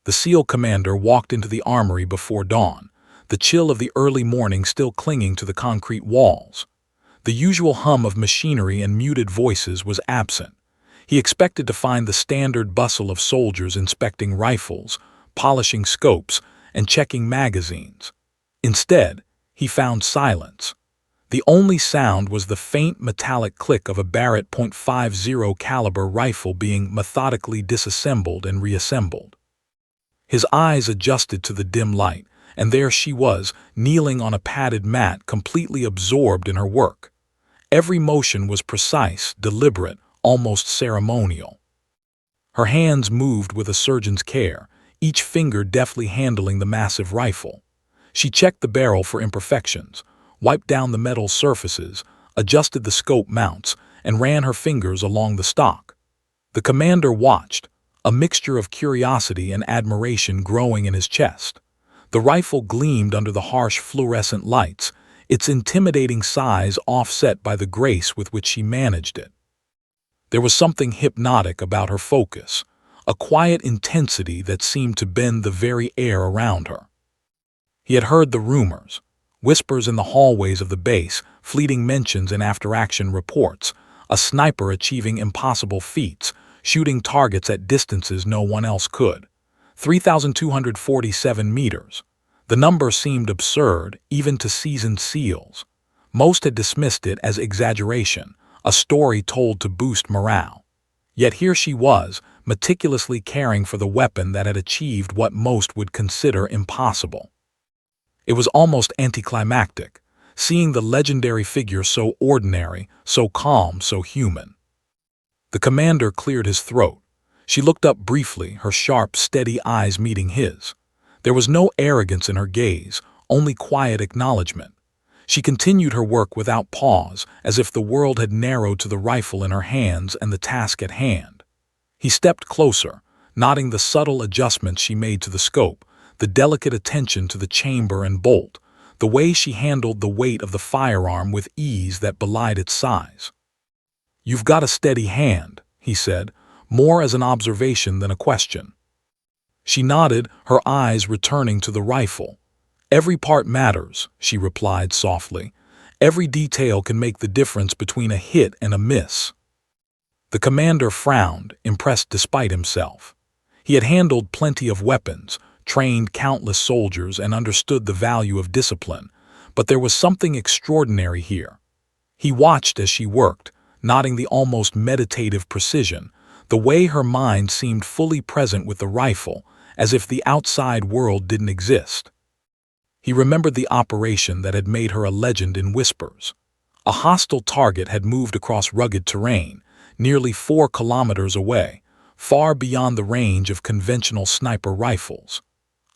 The SEAL commander walked into the armory before dawn, the chill of the early morning still clinging to the concrete walls. The usual hum of machinery and muted voices was absent. He expected to find the standard bustle of soldiers inspecting rifles, polishing scopes, and checking magazines. Instead, he found silence. The only sound was the faint metallic click of a Barrett .50 caliber rifle being methodically disassembled and reassembled. His eyes adjusted to the dim light, and there she was, kneeling on a padded mat, completely absorbed in her work. Every motion was precise, deliberate, almost ceremonial. Her hands moved with a surgeon's care, each finger deftly handling the massive rifle. She checked the barrel for imperfections, wiped down the metal surfaces, adjusted the scope mounts, and ran her fingers along the stock. The commander watched, a mixture of curiosity and admiration growing in his chest. The rifle gleamed under the harsh fluorescent lights, its intimidating size offset by the grace with which she managed it. There was something hypnotic about her focus, a quiet intensity that seemed to bend the very air around her. He had heard the rumors, whispers in the hallways of the base, fleeting mentions in after-action reports, a sniper achieving impossible feats, shooting targets at distances no one else could. 3,247 meters. The number seemed absurd, even to seasoned SEALs. Most had dismissed it as exaggeration, a story told to boost morale. Yet here she was, meticulously caring for the weapon that had achieved what most would consider impossible. It was almost anticlimactic, seeing the legendary figure so ordinary, so calm, so human. The commander cleared his throat. She looked up briefly, her sharp, steady eyes meeting his. There was no arrogance in her gaze, only quiet acknowledgement. She continued her work without pause, as if the world had narrowed to the rifle in her hands and the task at hand. He stepped closer, noting the subtle adjustments she made to the scope, the delicate attention to the chamber and bolt, the way she handled the weight of the firearm with ease that belied its size. "You've got a steady hand," he said, more as an observation than a question. She nodded, her eyes returning to the rifle. "Every part matters," she replied softly. "Every detail can make the difference between a hit and a miss." The commander frowned, impressed despite himself. He had handled plenty of weapons, trained countless soldiers, and understood the value of discipline, but there was something extraordinary here. He watched as she worked, noting the almost meditative precision, the way her mind seemed fully present with the rifle, as if the outside world didn't exist. He remembered the operation that had made her a legend in whispers. A hostile target had moved across rugged terrain, nearly 4 kilometers away, far beyond the range of conventional sniper rifles.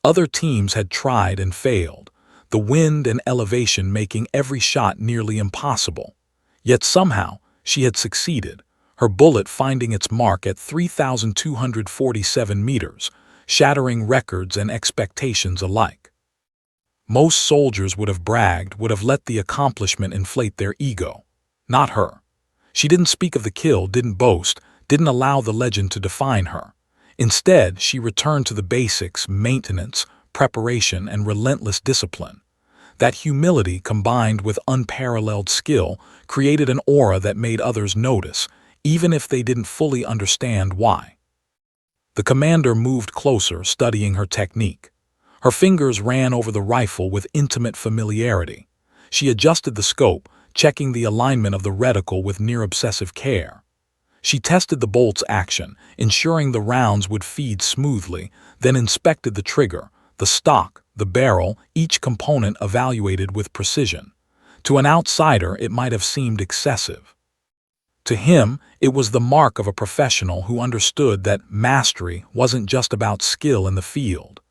Other teams had tried and failed, the wind and elevation making every shot nearly impossible. Yet somehow, she had succeeded, her bullet finding its mark at 3,247 meters, shattering records and expectations alike. Most soldiers would have bragged, would have let the accomplishment inflate their ego. Not her. She didn't speak of the kill, didn't boast, didn't allow the legend to define her. Instead, she returned to the basics, maintenance, preparation, and relentless discipline. That humility, combined with unparalleled skill, created an aura that made others notice, even if they didn't fully understand why. The commander moved closer, studying her technique. Her fingers ran over the rifle with intimate familiarity. She adjusted the scope, checking the alignment of the reticle with near-obsessive care. She tested the bolt's action, ensuring the rounds would feed smoothly, then inspected the trigger, the stock, the barrel, each component evaluated with precision. To an outsider, it might have seemed excessive. To him, it was the mark of a professional who understood that mastery wasn't just about skill in the field.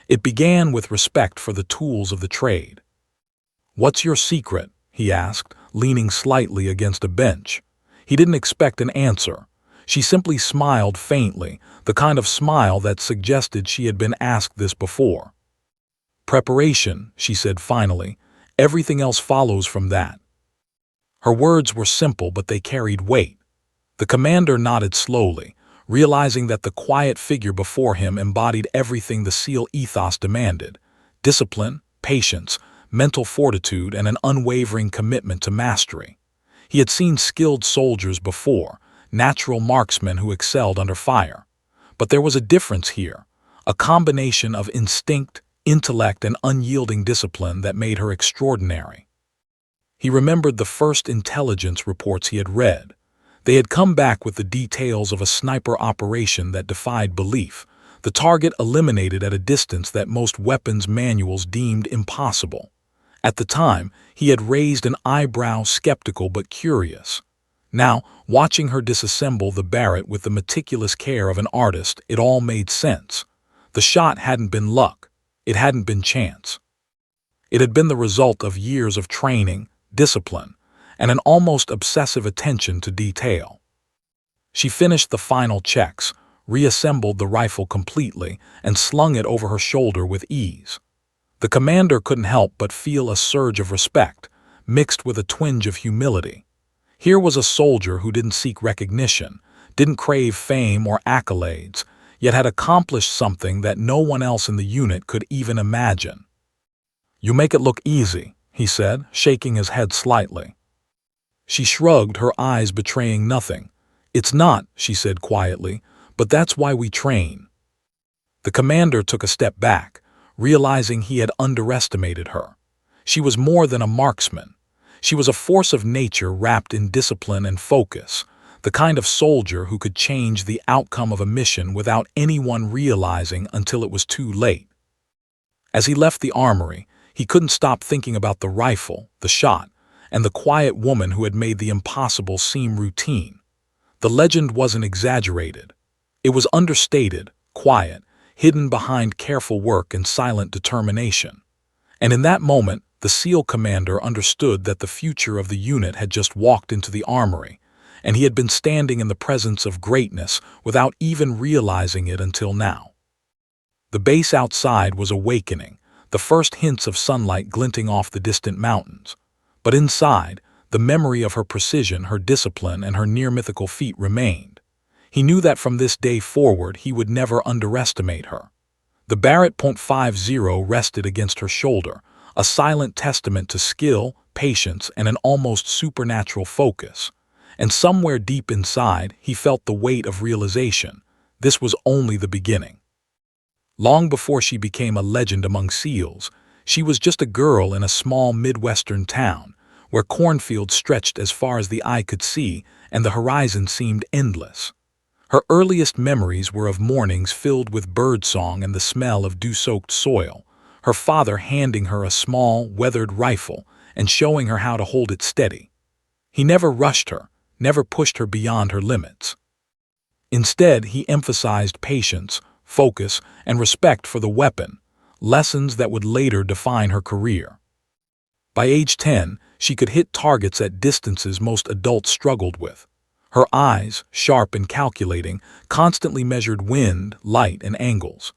It began with respect for the tools of the trade. "What's your secret?" he asked, leaning slightly against a bench. He didn't expect an answer. She simply smiled faintly, the kind of smile that suggested she had been asked this before. "Preparation," she said finally. "Everything else follows from that." Her words were simple, but they carried weight. The commander nodded slowly, realizing that the quiet figure before him embodied everything the SEAL ethos demanded: discipline, patience, mental fortitude, and an unwavering commitment to mastery. He had seen skilled soldiers before, natural marksmen who excelled under fire. But there was a difference here, a combination of instinct, intellect, and unyielding discipline that made her extraordinary. He remembered the first intelligence reports he had read. They had come back with the details of a sniper operation that defied belief, the target eliminated at a distance that most weapons manuals deemed impossible. At the time, he had raised an eyebrow, skeptical but curious. Now, watching her disassemble the Barrett with the meticulous care of an artist, it all made sense. The shot hadn't been luck. It hadn't been chance. It had been the result of years of training, discipline, and an almost obsessive attention to detail. She finished the final checks, reassembled the rifle completely, and slung it over her shoulder with ease. The commander couldn't help but feel a surge of respect, mixed with a twinge of humility. Here was a soldier who didn't seek recognition, didn't crave fame or accolades, yet had accomplished something that no one else in the unit could even imagine. "You make it look easy," he said, shaking his head slightly. She shrugged, her eyes betraying nothing. "It's not," she said quietly, "but that's why we train." The commander took a step back, realizing he had underestimated her. She was more than a marksman. She was a force of nature wrapped in discipline and focus, the kind of soldier who could change the outcome of a mission without anyone realizing until it was too late. As he left the armory, he couldn't stop thinking about the rifle, the shot, and the quiet woman who had made the impossible seem routine. The legend wasn't exaggerated. It was understated, quiet, hidden behind careful work and silent determination. And in that moment, the SEAL commander understood that the future of the unit had just walked into the armory, and he had been standing in the presence of greatness without even realizing it until now. The base outside was awakening, the first hints of sunlight glinting off the distant mountains. But inside, the memory of her precision, her discipline, and her near-mythical feat remained. He knew that from this day forward he would never underestimate her. The Barrett .50 rested against her shoulder, a silent testament to skill, patience, and an almost supernatural focus. And somewhere deep inside, he felt the weight of realization. This was only the beginning. Long before she became a legend among SEALs, she was just a girl in a small Midwestern town, where cornfields stretched as far as the eye could see and the horizon seemed endless. Her earliest memories were of mornings filled with birdsong and the smell of dew-soaked soil, her father handing her a small, weathered rifle and showing her how to hold it steady. He never rushed her, never pushed her beyond her limits. Instead, he emphasized patience, focus, and respect for the weapon, lessons that would later define her career. By age 10, she could hit targets at distances most adults struggled with. Her eyes, sharp and calculating, constantly measured wind, light, and angles.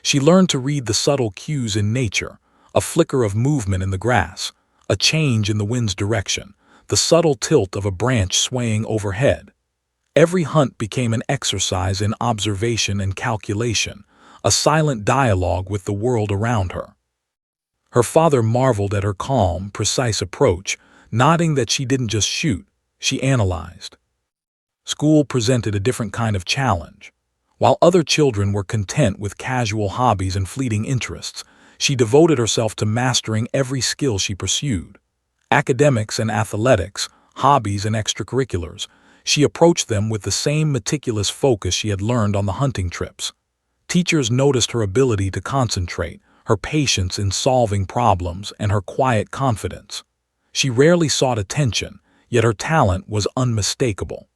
She learned to read the subtle cues in nature, a flicker of movement in the grass, a change in the wind's direction, the subtle tilt of a branch swaying overhead. Every hunt became an exercise in observation and calculation, a silent dialogue with the world around her. Her father marveled at her calm, precise approach, nodding that she didn't just shoot, she analyzed. School presented a different kind of challenge. While other children were content with casual hobbies and fleeting interests, she devoted herself to mastering every skill she pursued. Academics and athletics, hobbies and extracurriculars, she approached them with the same meticulous focus she had learned on the hunting trips. Teachers noticed her ability to concentrate, her patience in solving problems, and her quiet confidence. She rarely sought attention, yet her talent was unmistakable.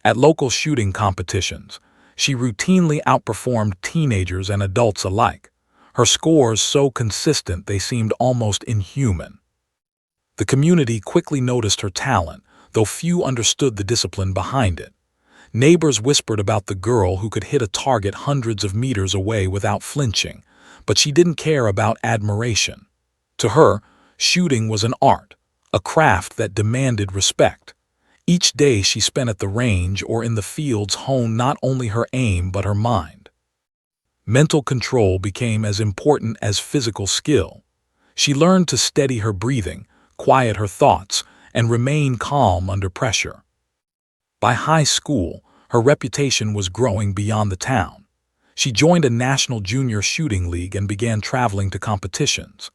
At local shooting competitions, she routinely outperformed teenagers and adults alike, her scores so consistent they seemed almost inhuman. The community quickly noticed her talent, though few understood the discipline behind it. Neighbors whispered about the girl who could hit a target hundreds of meters away without flinching, but she didn't care about admiration. To her, shooting was an art, a craft that demanded respect. Each day she spent at the range or in the fields honed not only her aim but her mind. Mental control became as important as physical skill. She learned to steady her breathing, quiet her thoughts, and remain calm under pressure. By high school, her reputation was growing beyond the town. She joined a national junior shooting league and began traveling to competitions.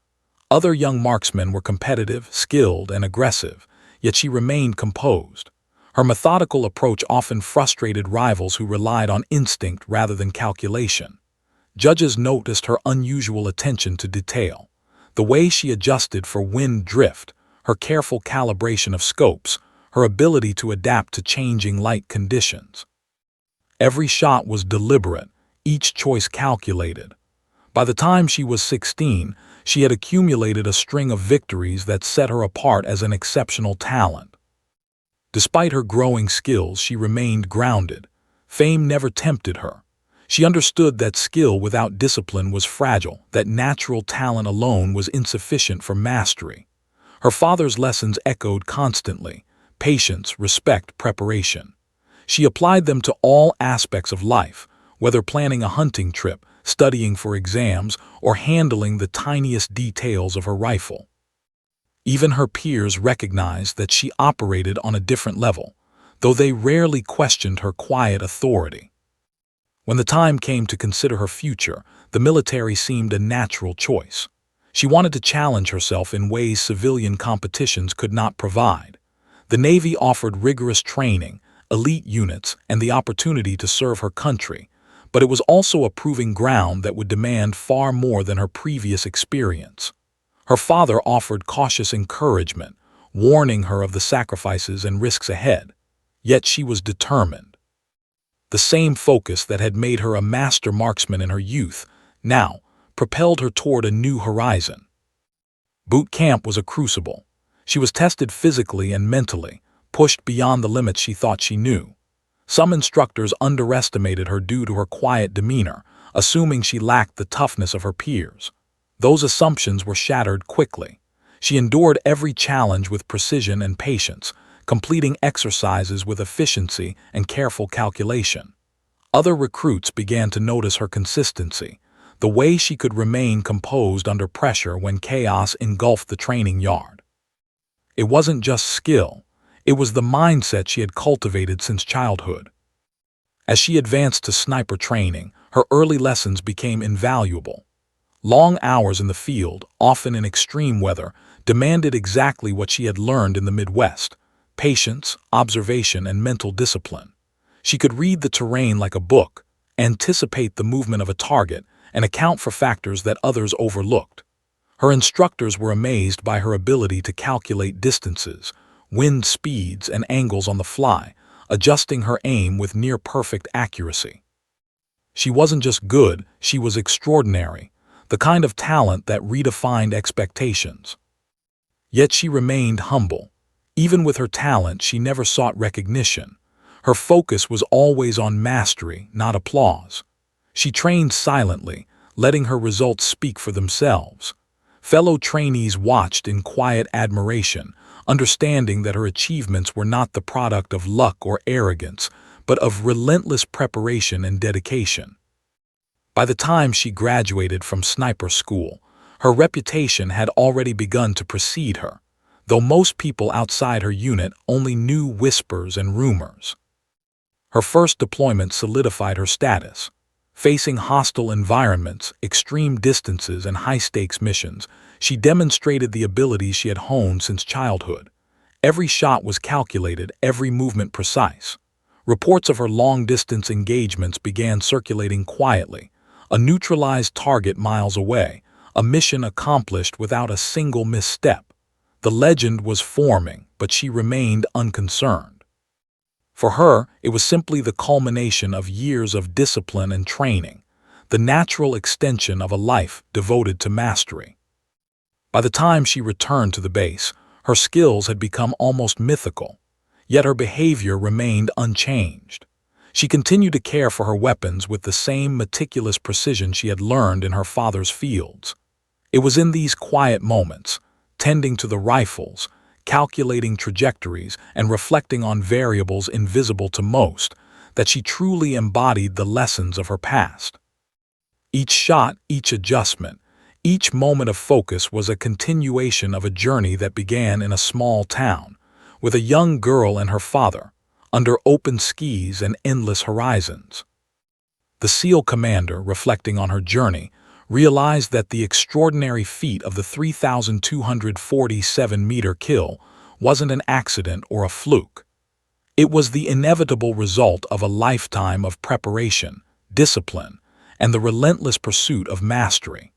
Other young marksmen were competitive, skilled, and aggressive, yet she remained composed. Her methodical approach often frustrated rivals who relied on instinct rather than calculation. Judges noticed her unusual attention to detail, the way she adjusted for wind drift, her careful calibration of scopes, her ability to adapt to changing light conditions. Every shot was deliberate, each choice calculated. By the time she was 16, she had accumulated a string of victories that set her apart as an exceptional talent. Despite her growing skills, she remained grounded. Fame never tempted her. She understood that skill without discipline was fragile, that natural talent alone was insufficient for mastery. Her father's lessons echoed constantly: patience, respect, preparation. She applied them to all aspects of life, whether planning a hunting trip, studying for exams, or handling the tiniest details of her rifle. Even her peers recognized that she operated on a different level, though they rarely questioned her quiet authority. When the time came to consider her future, the military seemed a natural choice. She wanted to challenge herself in ways civilian competitions could not provide. The Navy offered rigorous training, elite units, and the opportunity to serve her country, but it was also a proving ground that would demand far more than her previous experience. Her father offered cautious encouragement, warning her of the sacrifices and risks ahead. Yet she was determined. The same focus that had made her a master marksman in her youth now propelled her toward a new horizon. Boot camp was a crucible. She was tested physically and mentally, pushed beyond the limits she thought she knew. Some instructors underestimated her due to her quiet demeanor, assuming she lacked the toughness of her peers. Those assumptions were shattered quickly. She endured every challenge with precision and patience, completing exercises with efficiency and careful calculation. Other recruits began to notice her consistency, the way she could remain composed under pressure when chaos engulfed the training yard. It wasn't just skill, it was the mindset she had cultivated since childhood. As she advanced to sniper training, her early lessons became invaluable. Long hours in the field, often in extreme weather, demanded exactly what she had learned in the Midwest: patience, observation, and mental discipline. She could read the terrain like a book, anticipate the movement of a target, and account for factors that others overlooked. Her instructors were amazed by her ability to calculate distances, wind speeds, and angles on the fly, adjusting her aim with near-perfect accuracy. She wasn't just good, she was extraordinary, the kind of talent that redefined expectations. Yet she remained humble. Even with her talent, she never sought recognition. Her focus was always on mastery, not applause. She trained silently, letting her results speak for themselves. Fellow trainees watched in quiet admiration, understanding that her achievements were not the product of luck or arrogance, but of relentless preparation and dedication. By the time she graduated from sniper school, her reputation had already begun to precede her, though most people outside her unit only knew whispers and rumors. Her first deployment solidified her status. Facing hostile environments, extreme distances, and high-stakes missions, she demonstrated the abilities she had honed since childhood. Every shot was calculated, every movement precise. Reports of her long-distance engagements began circulating quietly: a neutralized target miles away, a mission accomplished without a single misstep. The legend was forming, but she remained unconcerned. For her, it was simply the culmination of years of discipline and training, the natural extension of a life devoted to mastery. By the time she returned to the base, her skills had become almost mythical, yet her behavior remained unchanged. She continued to care for her weapons with the same meticulous precision she had learned in her father's fields. It was in these quiet moments, tending to the rifles, calculating trajectories and reflecting on variables invisible to most, that she truly embodied the lessons of her past. Each shot, each adjustment, each moment of focus was a continuation of a journey that began in a small town, with a young girl and her father, under open skies and endless horizons. The SEAL commander, reflecting on her journey, realized that the extraordinary feat of the 3,247-meter kill wasn't an accident or a fluke. It was the inevitable result of a lifetime of preparation, discipline, and the relentless pursuit of mastery.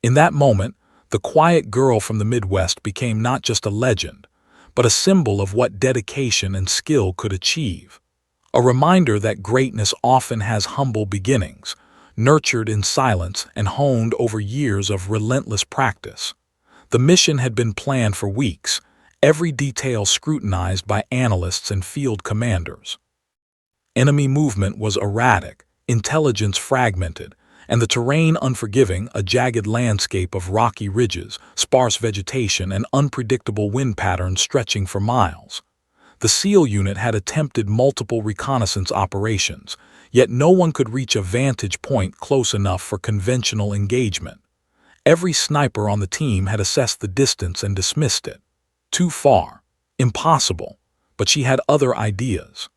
In that moment, the quiet girl from the Midwest became not just a legend, but a symbol of what dedication and skill could achieve. A reminder that greatness often has humble beginnings, nurtured in silence and honed over years of relentless practice. The mission had been planned for weeks, every detail scrutinized by analysts and field commanders. Enemy movement was erratic, intelligence fragmented, and the terrain unforgiving, a jagged landscape of rocky ridges, sparse vegetation, and unpredictable wind patterns stretching for miles. The SEAL unit had attempted multiple reconnaissance operations, yet no one could reach a vantage point close enough for conventional engagement. Every sniper on the team had assessed the distance and dismissed it. Too far. Impossible. But she had other ideas.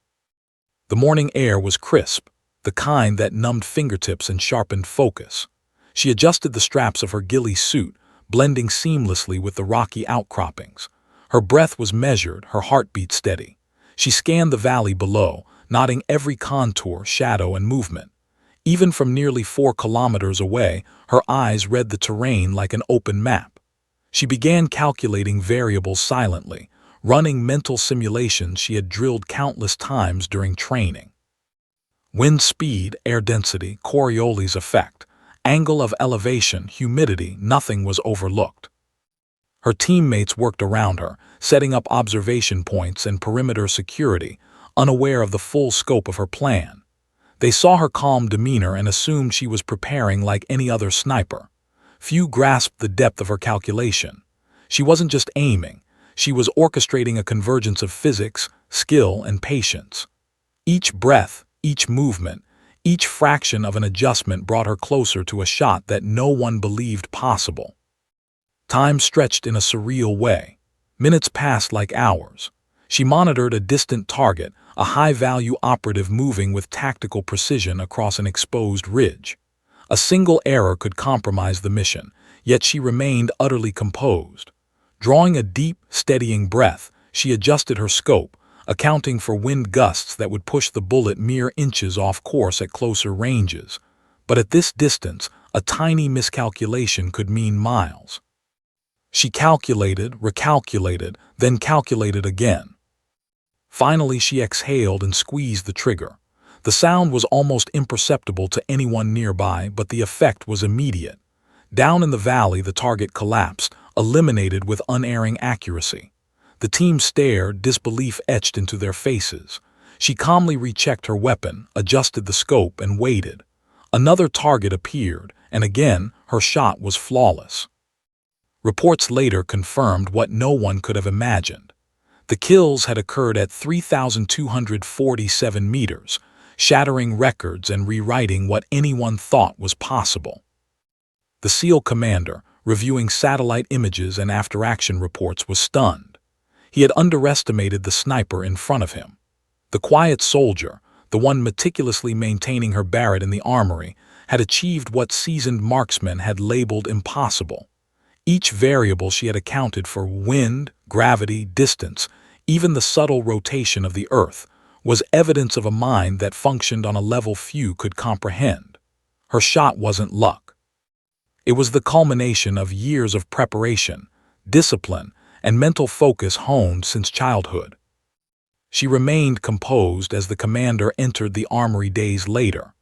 The morning air was crisp, the kind that numbed fingertips and sharpened focus. She adjusted the straps of her ghillie suit, blending seamlessly with the rocky outcroppings. Her breath was measured, her heartbeat steady. She scanned the valley below, noting every contour, shadow, and movement. Even from nearly 4 kilometers away, her eyes read the terrain like an open map. She began calculating variables silently, running mental simulations she had drilled countless times during training. Wind speed, air density, Coriolis effect, angle of elevation, humidity, nothing was overlooked. Her teammates worked around her, setting up observation points and perimeter security, unaware of the full scope of her plan. They saw her calm demeanor and assumed she was preparing like any other sniper. Few grasped the depth of her calculation. She wasn't just aiming, she was orchestrating a convergence of physics, skill, and patience. Each breath, each movement, each fraction of an adjustment brought her closer to a shot that no one believed possible. Time stretched in a surreal way. Minutes passed like hours. She monitored a distant target, a high-value operative moving with tactical precision across an exposed ridge. A single error could compromise the mission, yet she remained utterly composed. Drawing a deep, steadying breath, she adjusted her scope, accounting for wind gusts that would push the bullet mere inches off course at closer ranges. But at this distance, a tiny miscalculation could mean miles. She calculated, recalculated, then calculated again. Finally, she exhaled and squeezed the trigger. The sound was almost imperceptible to anyone nearby, but the effect was immediate. Down in the valley, the target collapsed, eliminated with unerring accuracy. The team stared, disbelief etched into their faces. She calmly rechecked her weapon, adjusted the scope, and waited. Another target appeared, and again, her shot was flawless. Reports later confirmed what no one could have imagined. The kills had occurred at 3,247 meters, shattering records and rewriting what anyone thought was possible. The SEAL commander, reviewing satellite images and after-action reports, was stunned. He had underestimated the sniper in front of him. The quiet soldier, the one meticulously maintaining her Barrett in the armory, had achieved what seasoned marksmen had labeled impossible. Each variable she had accounted for, wind, gravity, distance, even the subtle rotation of the earth, was evidence of a mind that functioned on a level few could comprehend. Her shot wasn't luck. It was the culmination of years of preparation, discipline, and mental focus honed since childhood. She remained composed as the commander entered the armory days later.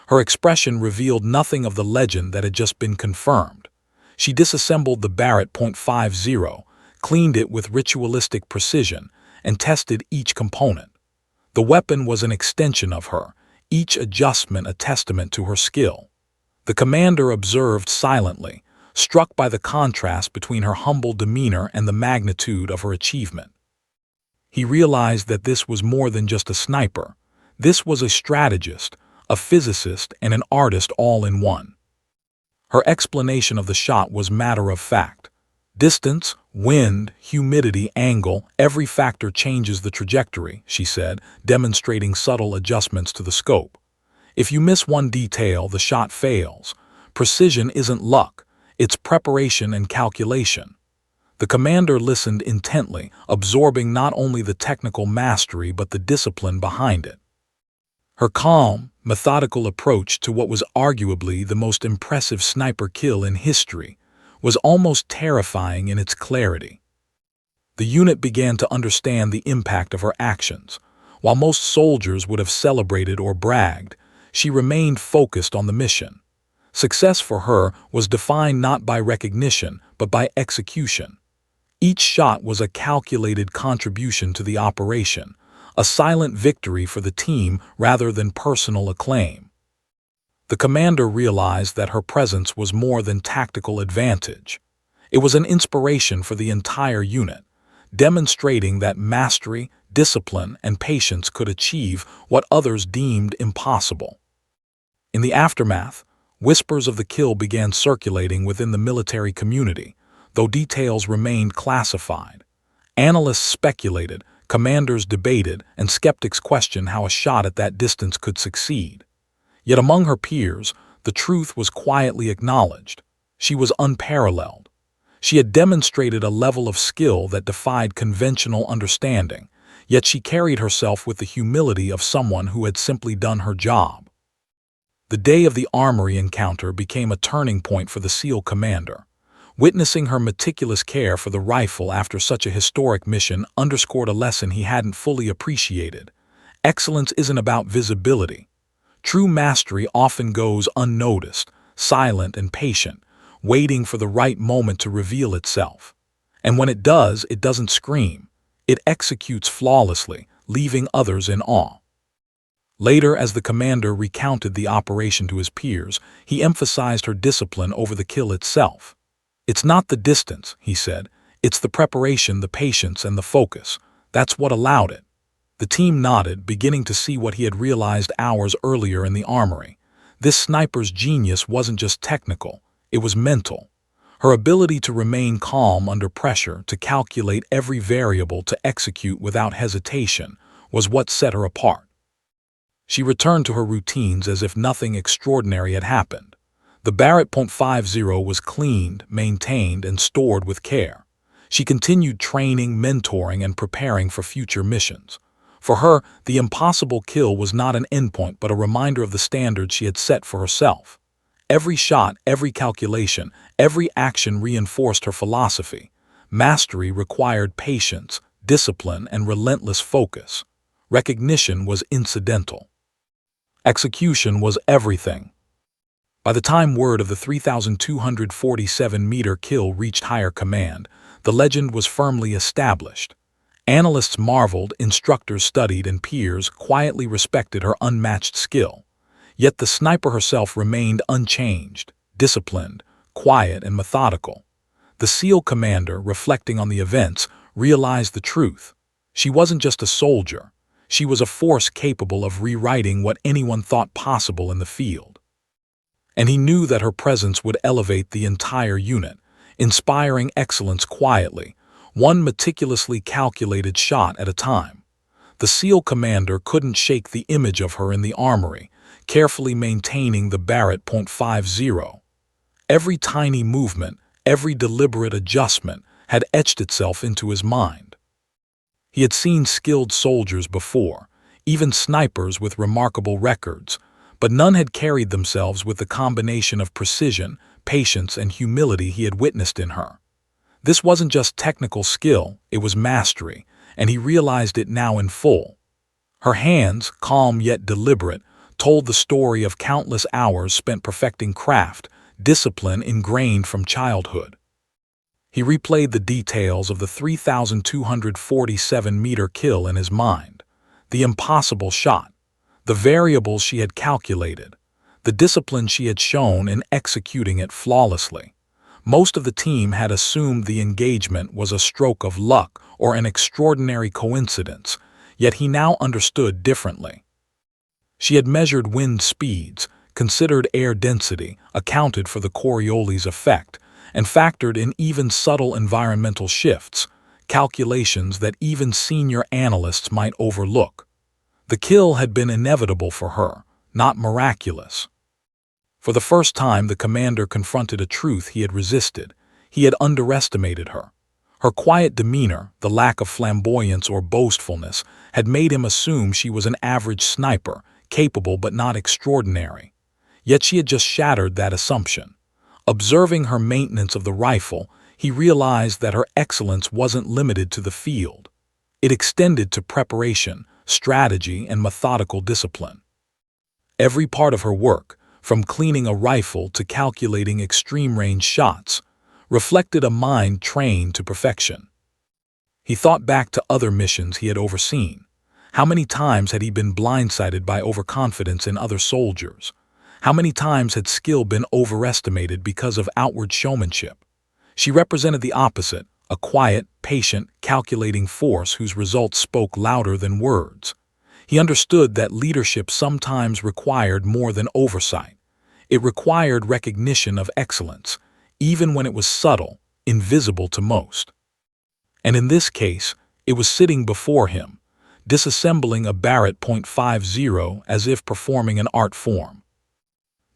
Her expression revealed nothing of the legend that had just been confirmed. She disassembled the Barrett .50, cleaned it with ritualistic precision, and tested each component. The weapon was an extension of her, each adjustment a testament to her skill. The commander observed silently, struck by the contrast between her humble demeanor and the magnitude of her achievement. He realized that this was more than just a sniper. This was a strategist, a physicist, and an artist all in one. Her explanation of the shot was matter of fact. Distance, wind, humidity, angle, every factor changes the trajectory, she said, demonstrating subtle adjustments to the scope. If you miss one detail, the shot fails. Precision isn't luck, it's preparation and calculation. The commander listened intently, absorbing not only the technical mastery but the discipline behind it. Her calm, methodical approach to what was arguably the most impressive sniper kill in history was almost terrifying in its clarity. The unit began to understand the impact of her actions. While most soldiers would have celebrated or bragged, she remained focused on the mission. Success for her was defined not by recognition but by execution. Each shot was a calculated contribution to the operation, a silent victory for the team rather than personal acclaim. The commander realized that her presence was more than tactical advantage. It was an inspiration for the entire unit, demonstrating that mastery, discipline, and patience could achieve what others deemed impossible. In the aftermath, whispers of the kill began circulating within the military community, though details remained classified. Analysts speculated, commanders debated, and skeptics questioned how a shot at that distance could succeed. Yet among her peers, the truth was quietly acknowledged. She was unparalleled. She had demonstrated a level of skill that defied conventional understanding, yet she carried herself with the humility of someone who had simply done her job. The day of the armory encounter became a turning point for the SEAL commander. Witnessing her meticulous care for the rifle after such a historic mission underscored a lesson he hadn't fully appreciated. Excellence isn't about visibility. True mastery often goes unnoticed, silent and patient, waiting for the right moment to reveal itself. And when it does, it doesn't scream. It executes flawlessly, leaving others in awe. Later, as the commander recounted the operation to his peers, he emphasized her discipline over the kill itself. "It's not the distance," he said. "It's the preparation, the patience, and the focus. That's what allowed it." The team nodded, beginning to see what he had realized hours earlier in the armory. This sniper's genius wasn't just technical, it was mental. Her ability to remain calm under pressure, to calculate every variable, to execute without hesitation, was what set her apart. She returned to her routines as if nothing extraordinary had happened. The Barrett .50 was cleaned, maintained, and stored with care. She continued training, mentoring, and preparing for future missions. For her, the impossible kill was not an endpoint but a reminder of the standards she had set for herself. Every shot, every calculation, every action reinforced her philosophy. Mastery required patience, discipline, and relentless focus. Recognition was incidental. Execution was everything. By the time word of the 3,247-meter kill reached higher command, the legend was firmly established. Analysts marveled, instructors studied, and peers quietly respected her unmatched skill. Yet the sniper herself remained unchanged, disciplined, quiet, and methodical. The SEAL commander, reflecting on the events, realized the truth. She wasn't just a soldier. She was a force capable of rewriting what anyone thought possible in the field. And he knew that her presence would elevate the entire unit, inspiring excellence quietly, one meticulously calculated shot at a time. The SEAL commander couldn't shake the image of her in the armory, carefully maintaining the Barrett .50. Every tiny movement, every deliberate adjustment had etched itself into his mind. He had seen skilled soldiers before, even snipers with remarkable records, but none had carried themselves with the combination of precision, patience, and humility he had witnessed in her. This wasn't just technical skill, it was mastery, and he realized it now in full. Her hands, calm yet deliberate, told the story of countless hours spent perfecting craft, discipline ingrained from childhood. He replayed the details of the 3,247-meter kill in his mind. The impossible shot, the variables she had calculated, the discipline she had shown in executing it flawlessly. Most of the team had assumed the engagement was a stroke of luck or an extraordinary coincidence, yet he now understood differently. She had measured wind speeds, considered air density, accounted for the Coriolis effect, and factored in even subtle environmental shifts, calculations that even senior analysts might overlook. The kill had been inevitable for her, not miraculous. For the first time, the commander confronted a truth he had resisted. He had underestimated her. Her quiet demeanor, the lack of flamboyance or boastfulness, had made him assume she was an average sniper, capable but not extraordinary. Yet she had just shattered that assumption. Observing her maintenance of the rifle, he realized that her excellence wasn't limited to the field. It extended to preparation, strategy, and methodical discipline. Every part of her work, from cleaning a rifle to calculating extreme-range shots, reflected a mind trained to perfection. He thought back to other missions he had overseen. How many times had he been blindsided by overconfidence in other soldiers? How many times had skill been overestimated because of outward showmanship? She represented the opposite, a quiet, patient, calculating force whose results spoke louder than words. He understood that leadership sometimes required more than oversight. It required recognition of excellence, even when it was subtle, invisible to most. And in this case, it was sitting before him, disassembling a Barrett .50 as if performing an art form.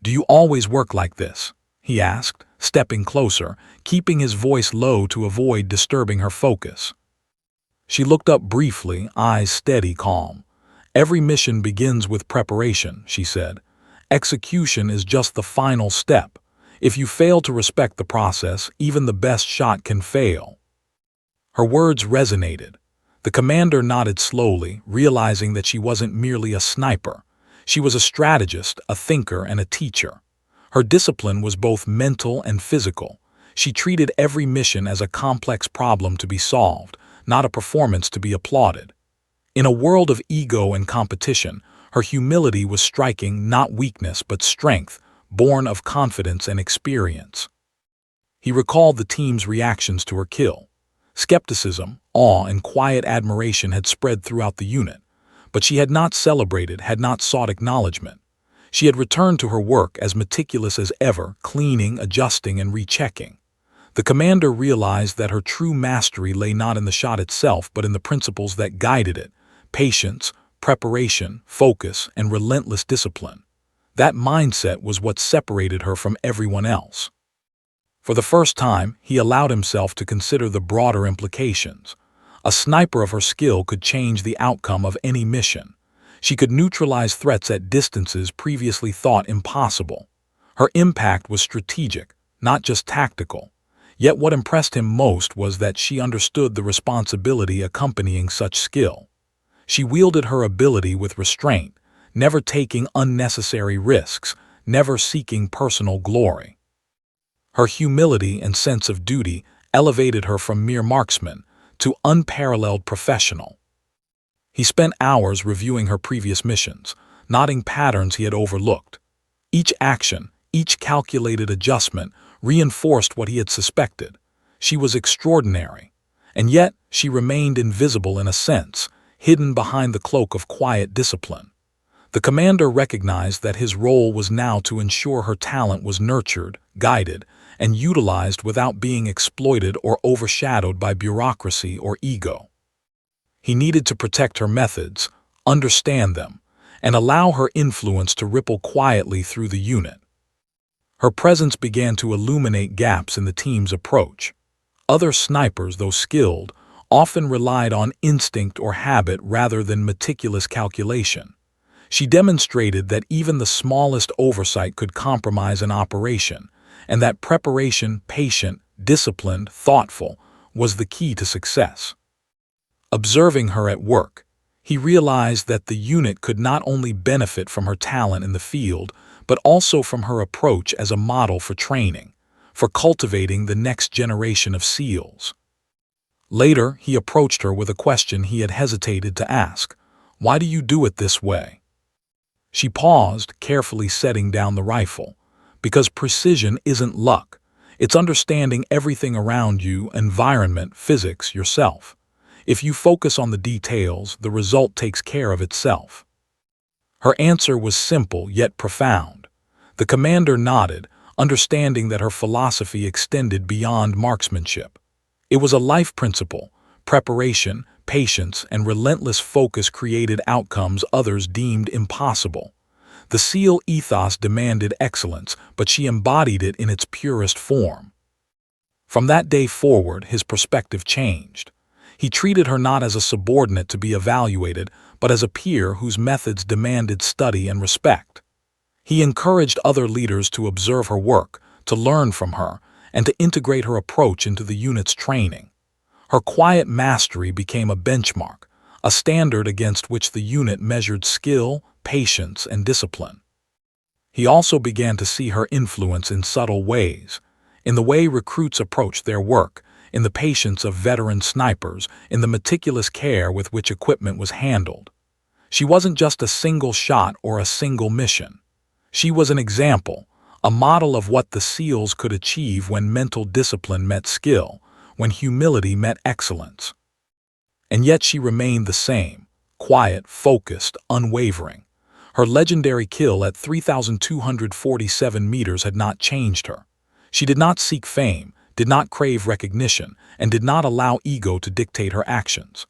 "Do you always work like this?" he asked, stepping closer, keeping his voice low to avoid disturbing her focus. She looked up briefly, eyes steady, calm. "Every mission begins with preparation," she said. "Execution is just the final step. If you fail to respect the process, even the best shot can fail." Her words resonated. The commander nodded slowly, realizing that she wasn't merely a sniper. She was a strategist, a thinker, and a teacher. Her discipline was both mental and physical. She treated every mission as a complex problem to be solved, not a performance to be applauded. In a world of ego and competition, her humility was striking, not weakness but strength, born of confidence and experience. He recalled the team's reactions to her kill. Skepticism, awe, and quiet admiration had spread throughout the unit, but she had not celebrated, had not sought acknowledgement. She had returned to her work as meticulous as ever, cleaning, adjusting, and rechecking. The commander realized that her true mastery lay not in the shot itself but in the principles that guided it: patience, preparation, focus, and relentless discipline. That mindset was what separated her from everyone else. For the first time, he allowed himself to consider the broader implications. A sniper of her skill could change the outcome of any mission. She could neutralize threats at distances previously thought impossible. Her impact was strategic, not just tactical. Yet what impressed him most was that she understood the responsibility accompanying such skill. She wielded her ability with restraint, never taking unnecessary risks, never seeking personal glory. Her humility and sense of duty elevated her from mere marksman to unparalleled professional. He spent hours reviewing her previous missions, noting patterns he had overlooked. Each action, each calculated adjustment reinforced what he had suspected. She was extraordinary, and yet she remained invisible in a sense, hidden behind the cloak of quiet discipline. The commander recognized that his role was now to ensure her talent was nurtured, guided, and utilized without being exploited or overshadowed by bureaucracy or ego. He needed to protect her methods, understand them, and allow her influence to ripple quietly through the unit. Her presence began to illuminate gaps in the team's approach. Other snipers, though skilled, often relied on instinct or habit rather than meticulous calculation. She demonstrated that even the smallest oversight could compromise an operation, and that preparation, patient, disciplined, thoughtful, was the key to success. Observing her at work, he realized that the unit could not only benefit from her talent in the field, but also from her approach as a model for training, for cultivating the next generation of SEALs. Later, he approached her with a question he had hesitated to ask: "Why do you do it this way?" She paused, carefully setting down the rifle. "Because precision isn't luck. It's understanding everything around you, environment, physics, yourself. If you focus on the details, the result takes care of itself. Her answer was simple yet profound. The commander nodded, understanding that her philosophy extended beyond marksmanship. It was a life principle. Preparation, patience, and relentless focus created outcomes others deemed impossible. The SEAL ethos demanded excellence, but she embodied it in its purest form. From that day forward, his perspective changed. He treated her not as a subordinate to be evaluated, but as a peer whose methods demanded study and respect. He encouraged other leaders to observe her work, to learn from her, and to integrate her approach into the unit's training. Her quiet mastery became a benchmark, a standard against which the unit measured skill, patience, and discipline. He also began to see her influence in subtle ways, in the way recruits approached their work, in the patience of veteran snipers, in the meticulous care with which equipment was handled. She wasn't just a single shot or a single mission. She was an example, a model of what the SEALs could achieve when mental discipline met skill, when humility met excellence. And yet she remained the same, quiet, focused, unwavering. Her legendary kill at 3,247 meters had not changed her. She did not seek fame, did not crave recognition, and did not allow ego to dictate her actions.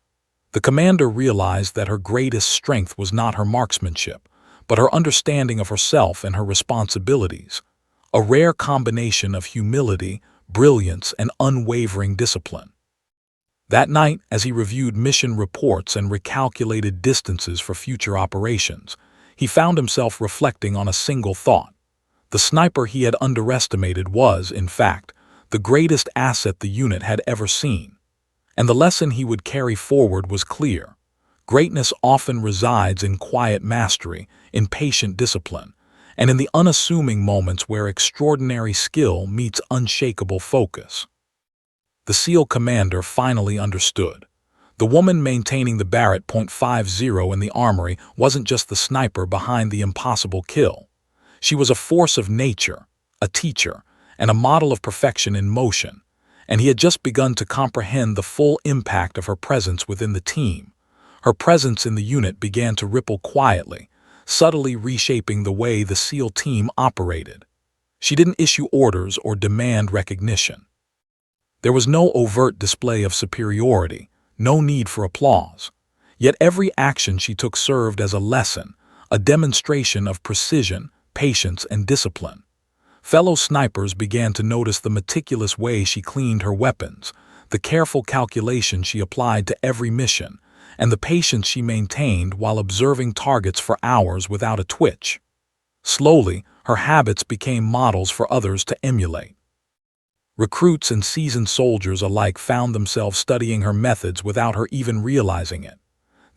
The commander realized that her greatest strength was not her marksmanship, but her understanding of herself and her responsibilities, a rare combination of humility, brilliance, and unwavering discipline. That night, as he reviewed mission reports and recalculated distances for future operations, he found himself reflecting on a single thought. The sniper he had underestimated was, in fact, the greatest asset the unit had ever seen. And the lesson he would carry forward was clear. Greatness often resides in quiet mastery, in patient discipline, and in the unassuming moments where extraordinary skill meets unshakable focus. The SEAL commander finally understood. The woman maintaining the Barrett .50 in the armory wasn't just the sniper behind the impossible kill. She was a force of nature, a teacher, and a model of perfection in motion, and he had just begun to comprehend the full impact of her presence within the team. Her presence in the unit began to ripple quietly, subtly reshaping the way the SEAL team operated. She didn't issue orders or demand recognition. There was no overt display of superiority, no need for applause. Yet every action she took served as a lesson, a demonstration of precision, patience, and discipline. Fellow snipers began to notice the meticulous way she cleaned her weapons, the careful calculation she applied to every mission, and the patience she maintained while observing targets for hours without a twitch. Slowly, her habits became models for others to emulate. Recruits and seasoned soldiers alike found themselves studying her methods without her even realizing it.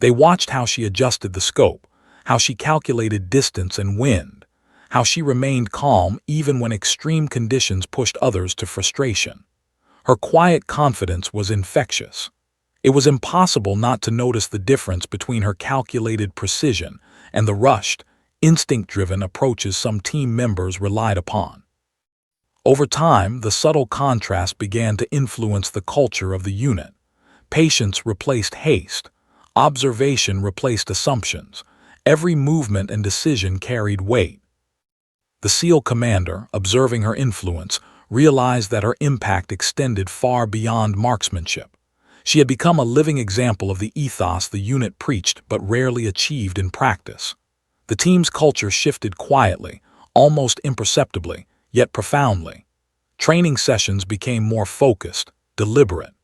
They watched how she adjusted the scope, how she calculated distance and wind, how she remained calm even when extreme conditions pushed others to frustration. Her quiet confidence was infectious. It was impossible not to notice the difference between her calculated precision and the rushed, instinct-driven approaches some team members relied upon. Over time, the subtle contrast began to influence the culture of the unit. Patience replaced haste. Observation replaced assumptions. Every movement and decision carried weight. The SEAL commander, observing her influence, realized that her impact extended far beyond marksmanship. She had become a living example of the ethos the unit preached but rarely achieved in practice. The team's culture shifted quietly, almost imperceptibly, yet profoundly. Training sessions became more focused, deliberate.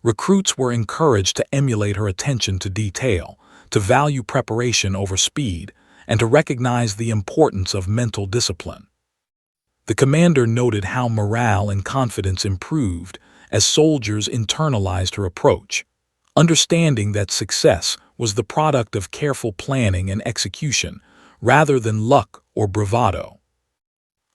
Recruits were encouraged to emulate her attention to detail, to value preparation over speed, and to recognize the importance of mental discipline. The commander noted how morale and confidence improved as soldiers internalized her approach, understanding that success was the product of careful planning and execution rather than luck or bravado.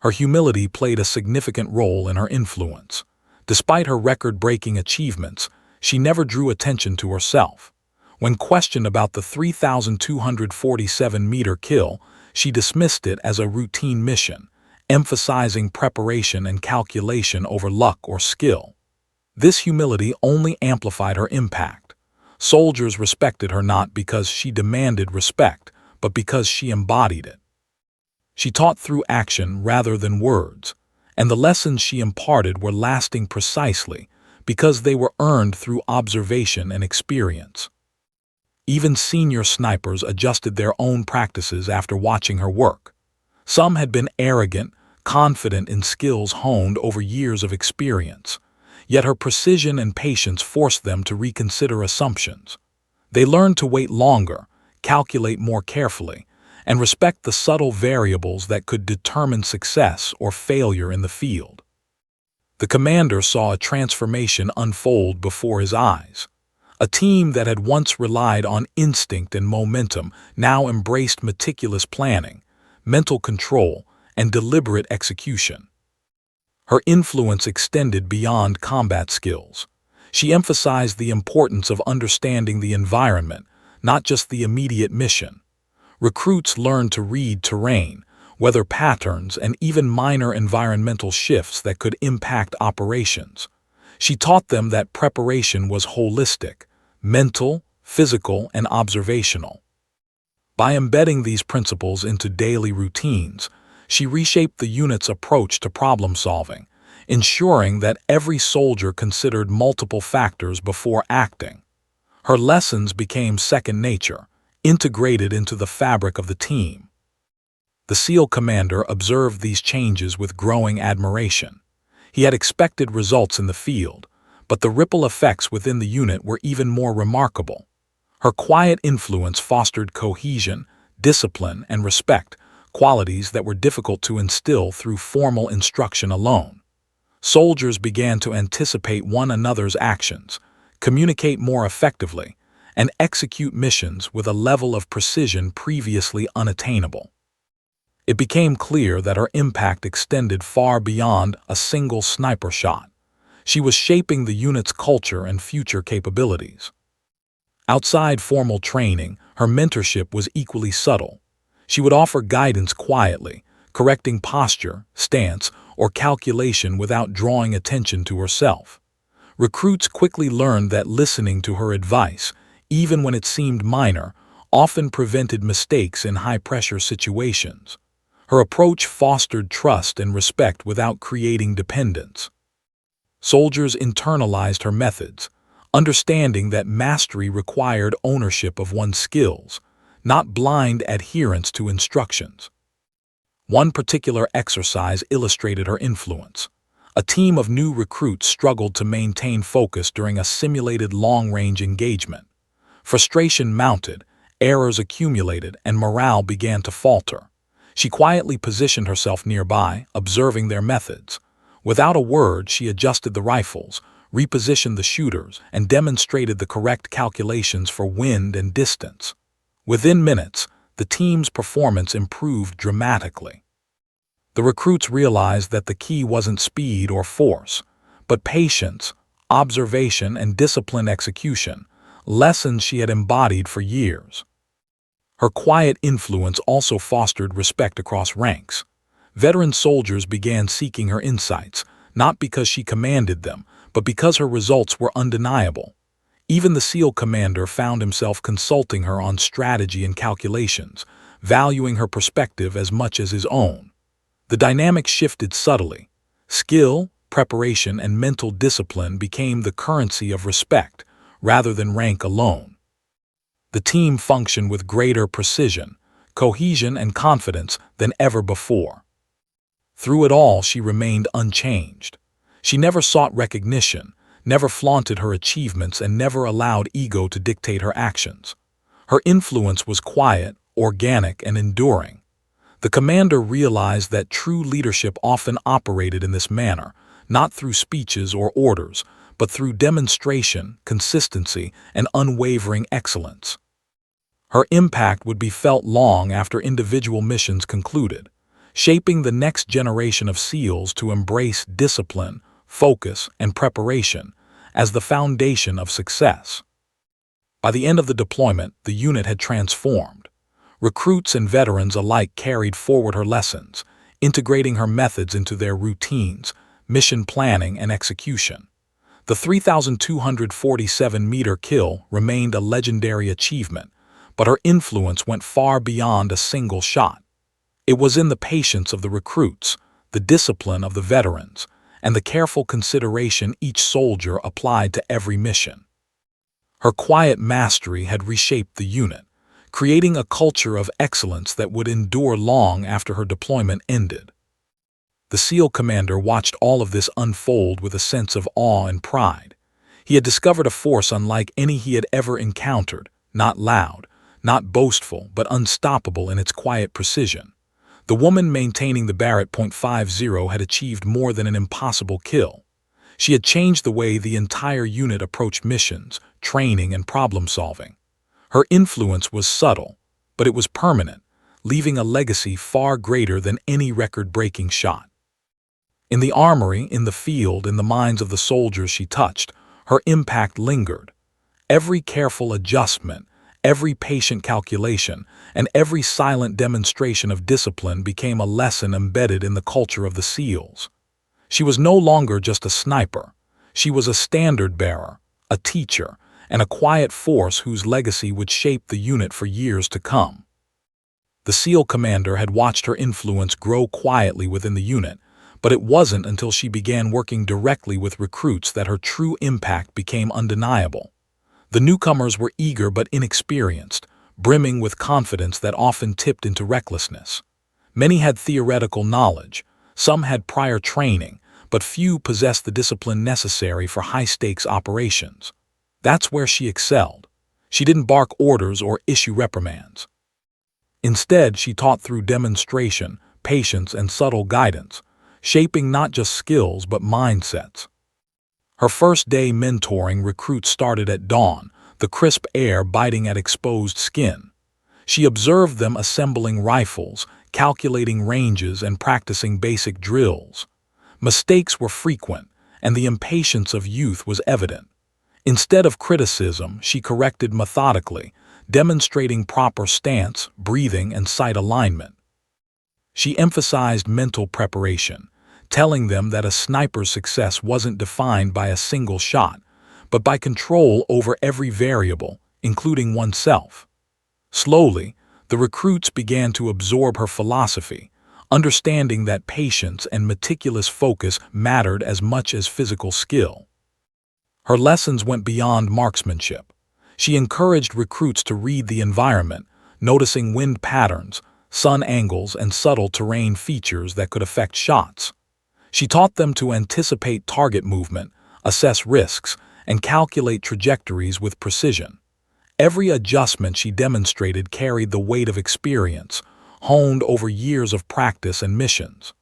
Her humility played a significant role in her influence. Despite her record-breaking achievements, she never drew attention to herself. When questioned about the 3,247-meter kill, she dismissed it as a routine mission, emphasizing preparation and calculation over luck or skill. This humility only amplified her impact. Soldiers respected her not because she demanded respect, but because she embodied it. She taught through action rather than words, and the lessons she imparted were lasting precisely because they were earned through observation and experience. Even senior snipers adjusted their own practices after watching her work. Some had been arrogant, confident in skills honed over years of experience, yet her precision and patience forced them to reconsider assumptions. They learned to wait longer, calculate more carefully, and respect the subtle variables that could determine success or failure in the field. The commander saw a transformation unfold before his eyes. A team that had once relied on instinct and momentum now embraced meticulous planning, mental control, and deliberate execution. Her influence extended beyond combat skills. She emphasized the importance of understanding the environment, not just the immediate mission. Recruits learned to read terrain, weather patterns, and even minor environmental shifts that could impact operations. She taught them that preparation was holistic, mental, physical, and observational. By embedding these principles into daily routines, she reshaped the unit's approach to problem solving, ensuring that every soldier considered multiple factors before acting. Her lessons became second nature, integrated into the fabric of the team. The SEAL commander observed these changes with growing admiration. He had expected results in the field, but the ripple effects within the unit were even more remarkable. Her quiet influence fostered cohesion, discipline, and respect, qualities that were difficult to instill through formal instruction alone. Soldiers began to anticipate one another's actions, communicate more effectively, and execute missions with a level of precision previously unattainable. It became clear that her impact extended far beyond a single sniper shot. She was shaping the unit's culture and future capabilities. Outside formal training, her mentorship was equally subtle. She would offer guidance quietly, correcting posture, stance, or calculation without drawing attention to herself. Recruits quickly learned that listening to her advice, even when it seemed minor, often prevented mistakes in high-pressure situations. Her approach fostered trust and respect without creating dependence. Soldiers internalized her methods, understanding that mastery required ownership of one's skills, not blind adherence to instructions. One particular exercise illustrated her influence. A team of new recruits struggled to maintain focus during a simulated long-range engagement. Frustration mounted, errors accumulated, and morale began to falter. She quietly positioned herself nearby, observing their methods. Without a word, she adjusted the rifles, repositioned the shooters, and demonstrated the correct calculations for wind and distance. Within minutes, the team's performance improved dramatically. The recruits realized that the key wasn't speed or force, but patience, observation, and disciplined execution, lessons she had embodied for years. Her quiet influence also fostered respect across ranks. Veteran soldiers began seeking her insights, not because she commanded them, but because her results were undeniable. Even the SEAL commander found himself consulting her on strategy and calculations, valuing her perspective as much as his own. The dynamic shifted subtly. Skill, preparation, and mental discipline became the currency of respect, rather than rank alone. The team functioned with greater precision, cohesion, and confidence than ever before. Through it all, she remained unchanged. She never sought recognition, never flaunted her achievements, and never allowed ego to dictate her actions. Her influence was quiet, organic, and enduring. The commander realized that true leadership often operated in this manner, not through speeches or orders, but through demonstration, consistency, and unwavering excellence. Her impact would be felt long after individual missions concluded, shaping the next generation of SEALs to embrace discipline, focus, and preparation as the foundation of success. By the end of the deployment, the unit had transformed. Recruits and veterans alike carried forward her lessons, integrating her methods into their routines, mission planning, and execution. The 3,247-meter kill remained a legendary achievement, but her influence went far beyond a single shot. It was in the patience of the recruits, the discipline of the veterans, and the careful consideration each soldier applied to every mission. Her quiet mastery had reshaped the unit, creating a culture of excellence that would endure long after her deployment ended. The SEAL commander watched all of this unfold with a sense of awe and pride. He had discovered a force unlike any he had ever encountered, not loud, not boastful, but unstoppable in its quiet precision. The woman maintaining the Barrett .50 had achieved more than an impossible kill. She had changed the way the entire unit approached missions, training, and problem-solving. Her influence was subtle, but it was permanent, leaving a legacy far greater than any record-breaking shot. In the armory, in the field, in the minds of the soldiers she touched, her impact lingered. Every careful adjustment, every patient calculation, and every silent demonstration of discipline became a lesson embedded in the culture of the SEALs. She was no longer just a sniper. She was a standard-bearer, a teacher, and a quiet force whose legacy would shape the unit for years to come. The SEAL commander had watched her influence grow quietly within the unit, but it wasn't until she began working directly with recruits that her true impact became undeniable. The newcomers were eager but inexperienced, brimming with confidence that often tipped into recklessness. Many had theoretical knowledge, some had prior training, but few possessed the discipline necessary for high-stakes operations. That's where she excelled. She didn't bark orders or issue reprimands. Instead, she taught through demonstration, patience, and subtle guidance, shaping not just skills but mindsets. Her first day mentoring recruits started at dawn, the crisp air biting at exposed skin. She observed them assembling rifles, calculating ranges, and practicing basic drills. Mistakes were frequent, and the impatience of youth was evident. Instead of criticism, she corrected methodically, demonstrating proper stance, breathing, and sight alignment. She emphasized mental preparation, telling them that a sniper's success wasn't defined by a single shot, but by control over every variable, including oneself. Slowly, the recruits began to absorb her philosophy, understanding that patience and meticulous focus mattered as much as physical skill. Her lessons went beyond marksmanship. She encouraged recruits to read the environment, noticing wind patterns, sun angles, and subtle terrain features that could affect shots. She taught them to anticipate target movement, assess risks, and calculate trajectories with precision. Every adjustment she demonstrated carried the weight of experience, honed over years of practice and missions.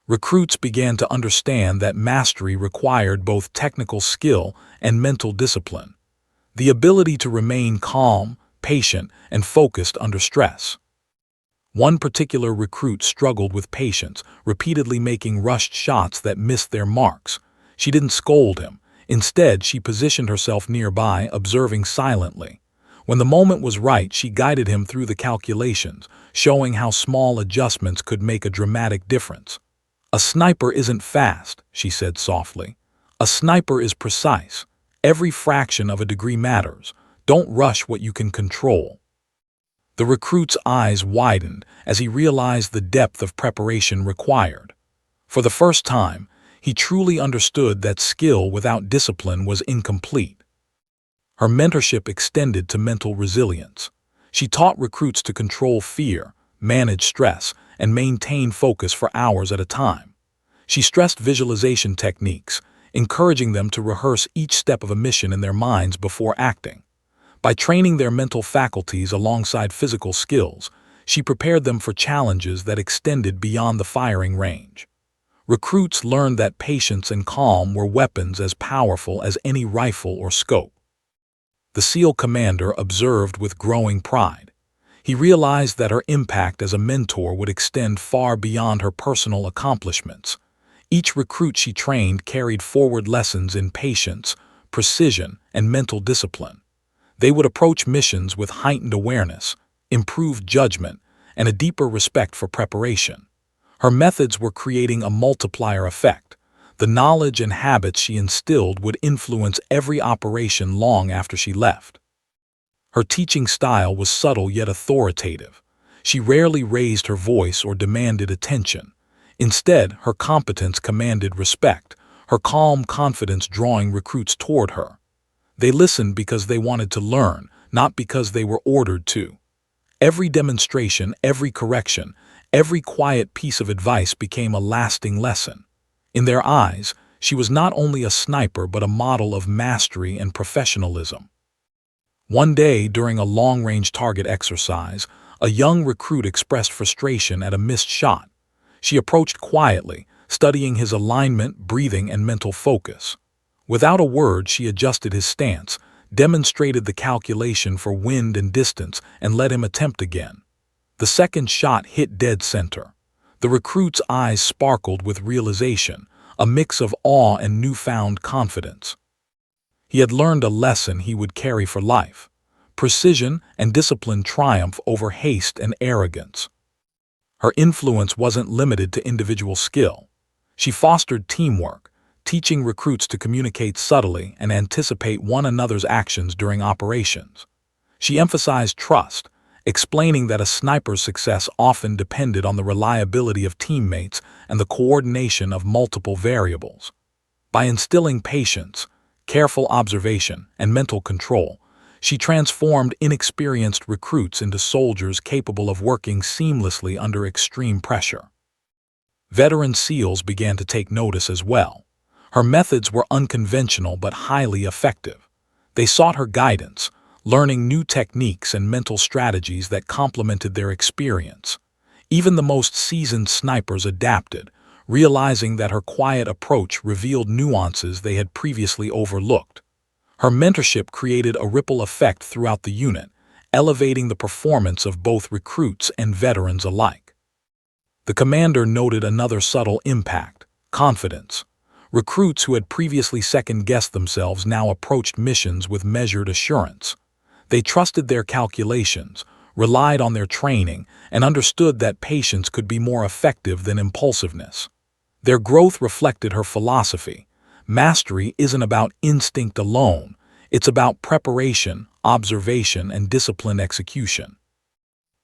Recruits began to understand that mastery required both technical skill and mental discipline, the ability to remain calm, patient, and focused under stress. One particular recruit struggled with patience, repeatedly making rushed shots that missed their marks. She didn't scold him. Instead, she positioned herself nearby, observing silently. When the moment was right, she guided him through the calculations, showing how small adjustments could make a dramatic difference. "A sniper isn't fast," she said softly. "A sniper is precise. Every fraction of a degree matters. Don't rush what you can control." The recruit's eyes widened as he realized the depth of preparation required. For the first time, he truly understood that skill without discipline was incomplete. Her mentorship extended to mental resilience. She taught recruits to control fear, manage stress, and maintain focus for hours at a time. She stressed visualization techniques, encouraging them to rehearse each step of a mission in their minds before acting. By training their mental faculties alongside physical skills, she prepared them for challenges that extended beyond the firing range. Recruits learned that patience and calm were weapons as powerful as any rifle or scope. The SEAL commander observed with growing pride. He realized that her impact as a mentor would extend far beyond her personal accomplishments. Each recruit she trained carried forward lessons in patience, precision, and mental discipline. They would approach missions with heightened awareness, improved judgment, and a deeper respect for preparation. Her methods were creating a multiplier effect. The knowledge and habits she instilled would influence every operation long after she left. Her teaching style was subtle yet authoritative. She rarely raised her voice or demanded attention. Instead, her competence commanded respect, her calm confidence drawing recruits toward her. They listened because they wanted to learn, not because they were ordered to. Every demonstration, every correction, every quiet piece of advice became a lasting lesson. In their eyes, she was not only a sniper but a model of mastery and professionalism. One day, during a long-range target exercise, a young recruit expressed frustration at a missed shot. She approached quietly, studying his alignment, breathing, and mental focus. Without a word, she adjusted his stance, demonstrated the calculation for wind and distance, and let him attempt again. The second shot hit dead center. The recruit's eyes sparkled with realization, a mix of awe and newfound confidence. He had learned a lesson he would carry for life. Precision and discipline triumph over haste and arrogance. Her influence wasn't limited to individual skill. She fostered teamwork, teaching recruits to communicate subtly and anticipate one another's actions during operations. She emphasized trust, explaining that a sniper's success often depended on the reliability of teammates and the coordination of multiple variables. By instilling patience, careful observation, and mental control, she transformed inexperienced recruits into soldiers capable of working seamlessly under extreme pressure. Veteran SEALs began to take notice as well. Her methods were unconventional but highly effective. They sought her guidance, learning new techniques and mental strategies that complemented their experience. Even the most seasoned snipers adapted, realizing that her quiet approach revealed nuances they had previously overlooked. Her mentorship created a ripple effect throughout the unit, elevating the performance of both recruits and veterans alike. The commander noted another subtle impact: confidence. Recruits who had previously second-guessed themselves now approached missions with measured assurance. They trusted their calculations, relied on their training, and understood that patience could be more effective than impulsiveness. Their growth reflected her philosophy. Mastery isn't about instinct alone, it's about preparation, observation, and disciplined execution.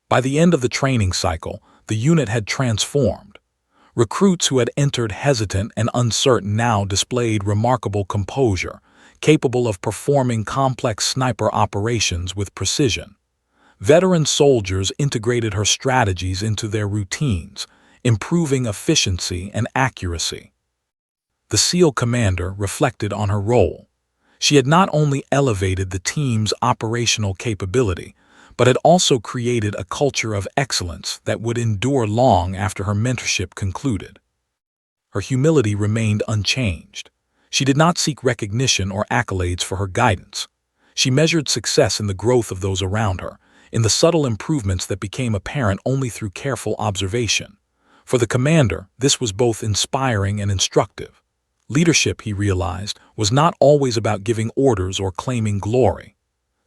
By the end of the training cycle, the unit had transformed. Recruits who had entered hesitant and uncertain now displayed remarkable composure, capable of performing complex sniper operations with precision. Veteran soldiers integrated her strategies into their routines, improving efficiency and accuracy. The SEAL commander reflected on her role. She had not only elevated the team's operational capability, but had also created a culture of excellence that would endure long after her mentorship concluded. Her humility remained unchanged. She did not seek recognition or accolades for her guidance. She measured success in the growth of those around her, in the subtle improvements that became apparent only through careful observation. For the commander, this was both inspiring and instructive. Leadership, he realized, was not always about giving orders or claiming glory.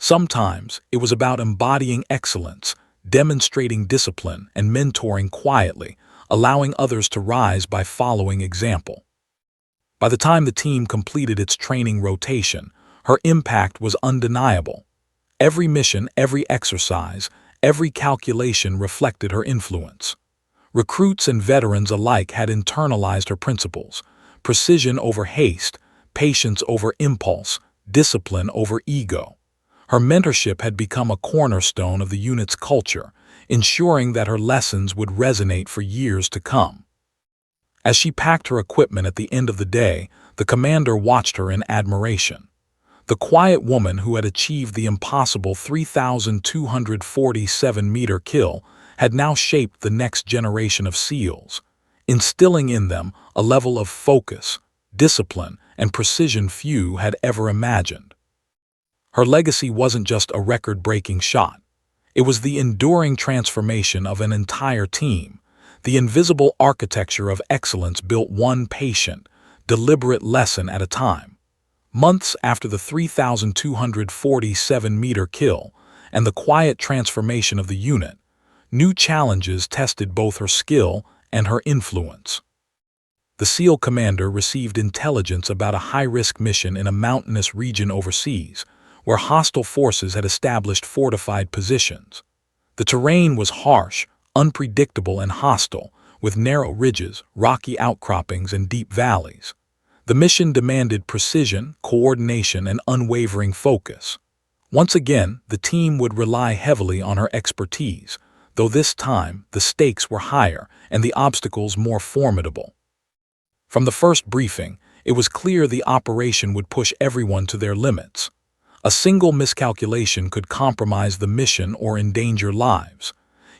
Sometimes it was about embodying excellence, demonstrating discipline, and mentoring quietly, allowing others to rise by following example. By the time the team completed its training rotation, her impact was undeniable. Every mission, every exercise, every calculation reflected her influence. Recruits and veterans alike had internalized her principles: precision over haste, patience over impulse, discipline over ego. Her mentorship had become a cornerstone of the unit's culture, ensuring that her lessons would resonate for years to come. As she packed her equipment at the end of the day, the commander watched her in admiration. The quiet woman who had achieved the impossible 3,247-meter kill had now shaped the next generation of SEALs, instilling in them a level of focus, discipline, and precision few had ever imagined. Her legacy wasn't just a record-breaking shot. It was the enduring transformation of an entire team, the invisible architecture of excellence built one patient, deliberate lesson at a time. Months after the 3,247-meter kill and the quiet transformation of the unit, new challenges tested both her skill and her influence. The SEAL commander received intelligence about a high-risk mission in a mountainous region overseas, where hostile forces had established fortified positions. The terrain was harsh, unpredictable, and hostile, with narrow ridges, rocky outcroppings, and deep valleys. The mission demanded precision, coordination, and unwavering focus. Once again, the team would rely heavily on her expertise, though this time the stakes were higher and the obstacles more formidable. From the first briefing, it was clear the operation would push everyone to their limits. A single miscalculation could compromise the mission or endanger lives.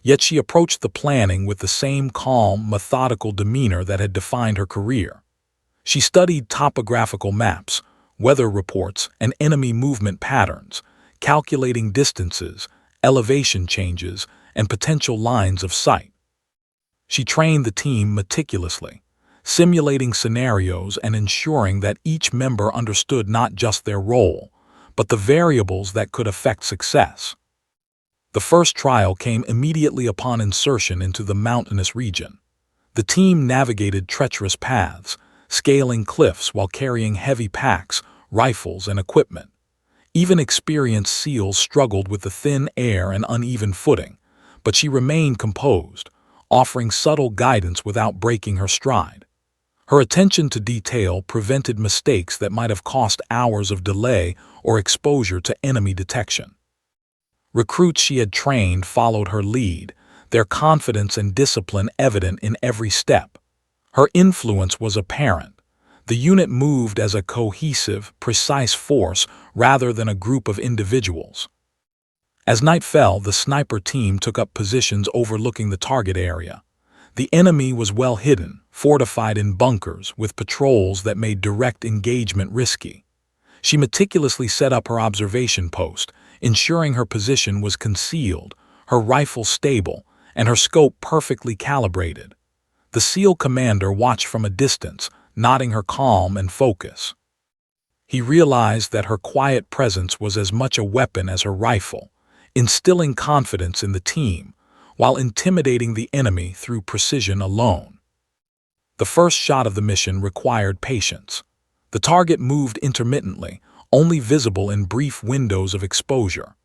Yet she approached the planning with the same calm, methodical demeanor that had defined her career. She studied topographical maps, weather reports, and enemy movement patterns, calculating distances, elevation changes, and potential lines of sight. She trained the team meticulously, simulating scenarios and ensuring that each member understood not just their role, but the variables that could affect success. The first trial came immediately upon insertion into the mountainous region. The team navigated treacherous paths, scaling cliffs while carrying heavy packs, rifles, and equipment. Even experienced SEALs struggled with the thin air and uneven footing, but she remained composed, offering subtle guidance without breaking her stride. Her attention to detail prevented mistakes that might have cost hours of delay or exposure to enemy detection. Recruits she had trained followed her lead, their confidence and discipline evident in every step. Her influence was apparent. The unit moved as a cohesive, precise force rather than a group of individuals. As night fell, the sniper team took up positions overlooking the target area. The enemy was well hidden, fortified in bunkers, with patrols that made direct engagement risky. She meticulously set up her observation post, ensuring her position was concealed, her rifle stable, and her scope perfectly calibrated. The SEAL commander watched from a distance, nodding her calm and focus. He realized that her quiet presence was as much a weapon as her rifle, instilling confidence in the team, while intimidating the enemy through precision alone. The first shot of the mission required patience. The target moved intermittently, only visible in brief windows of exposure.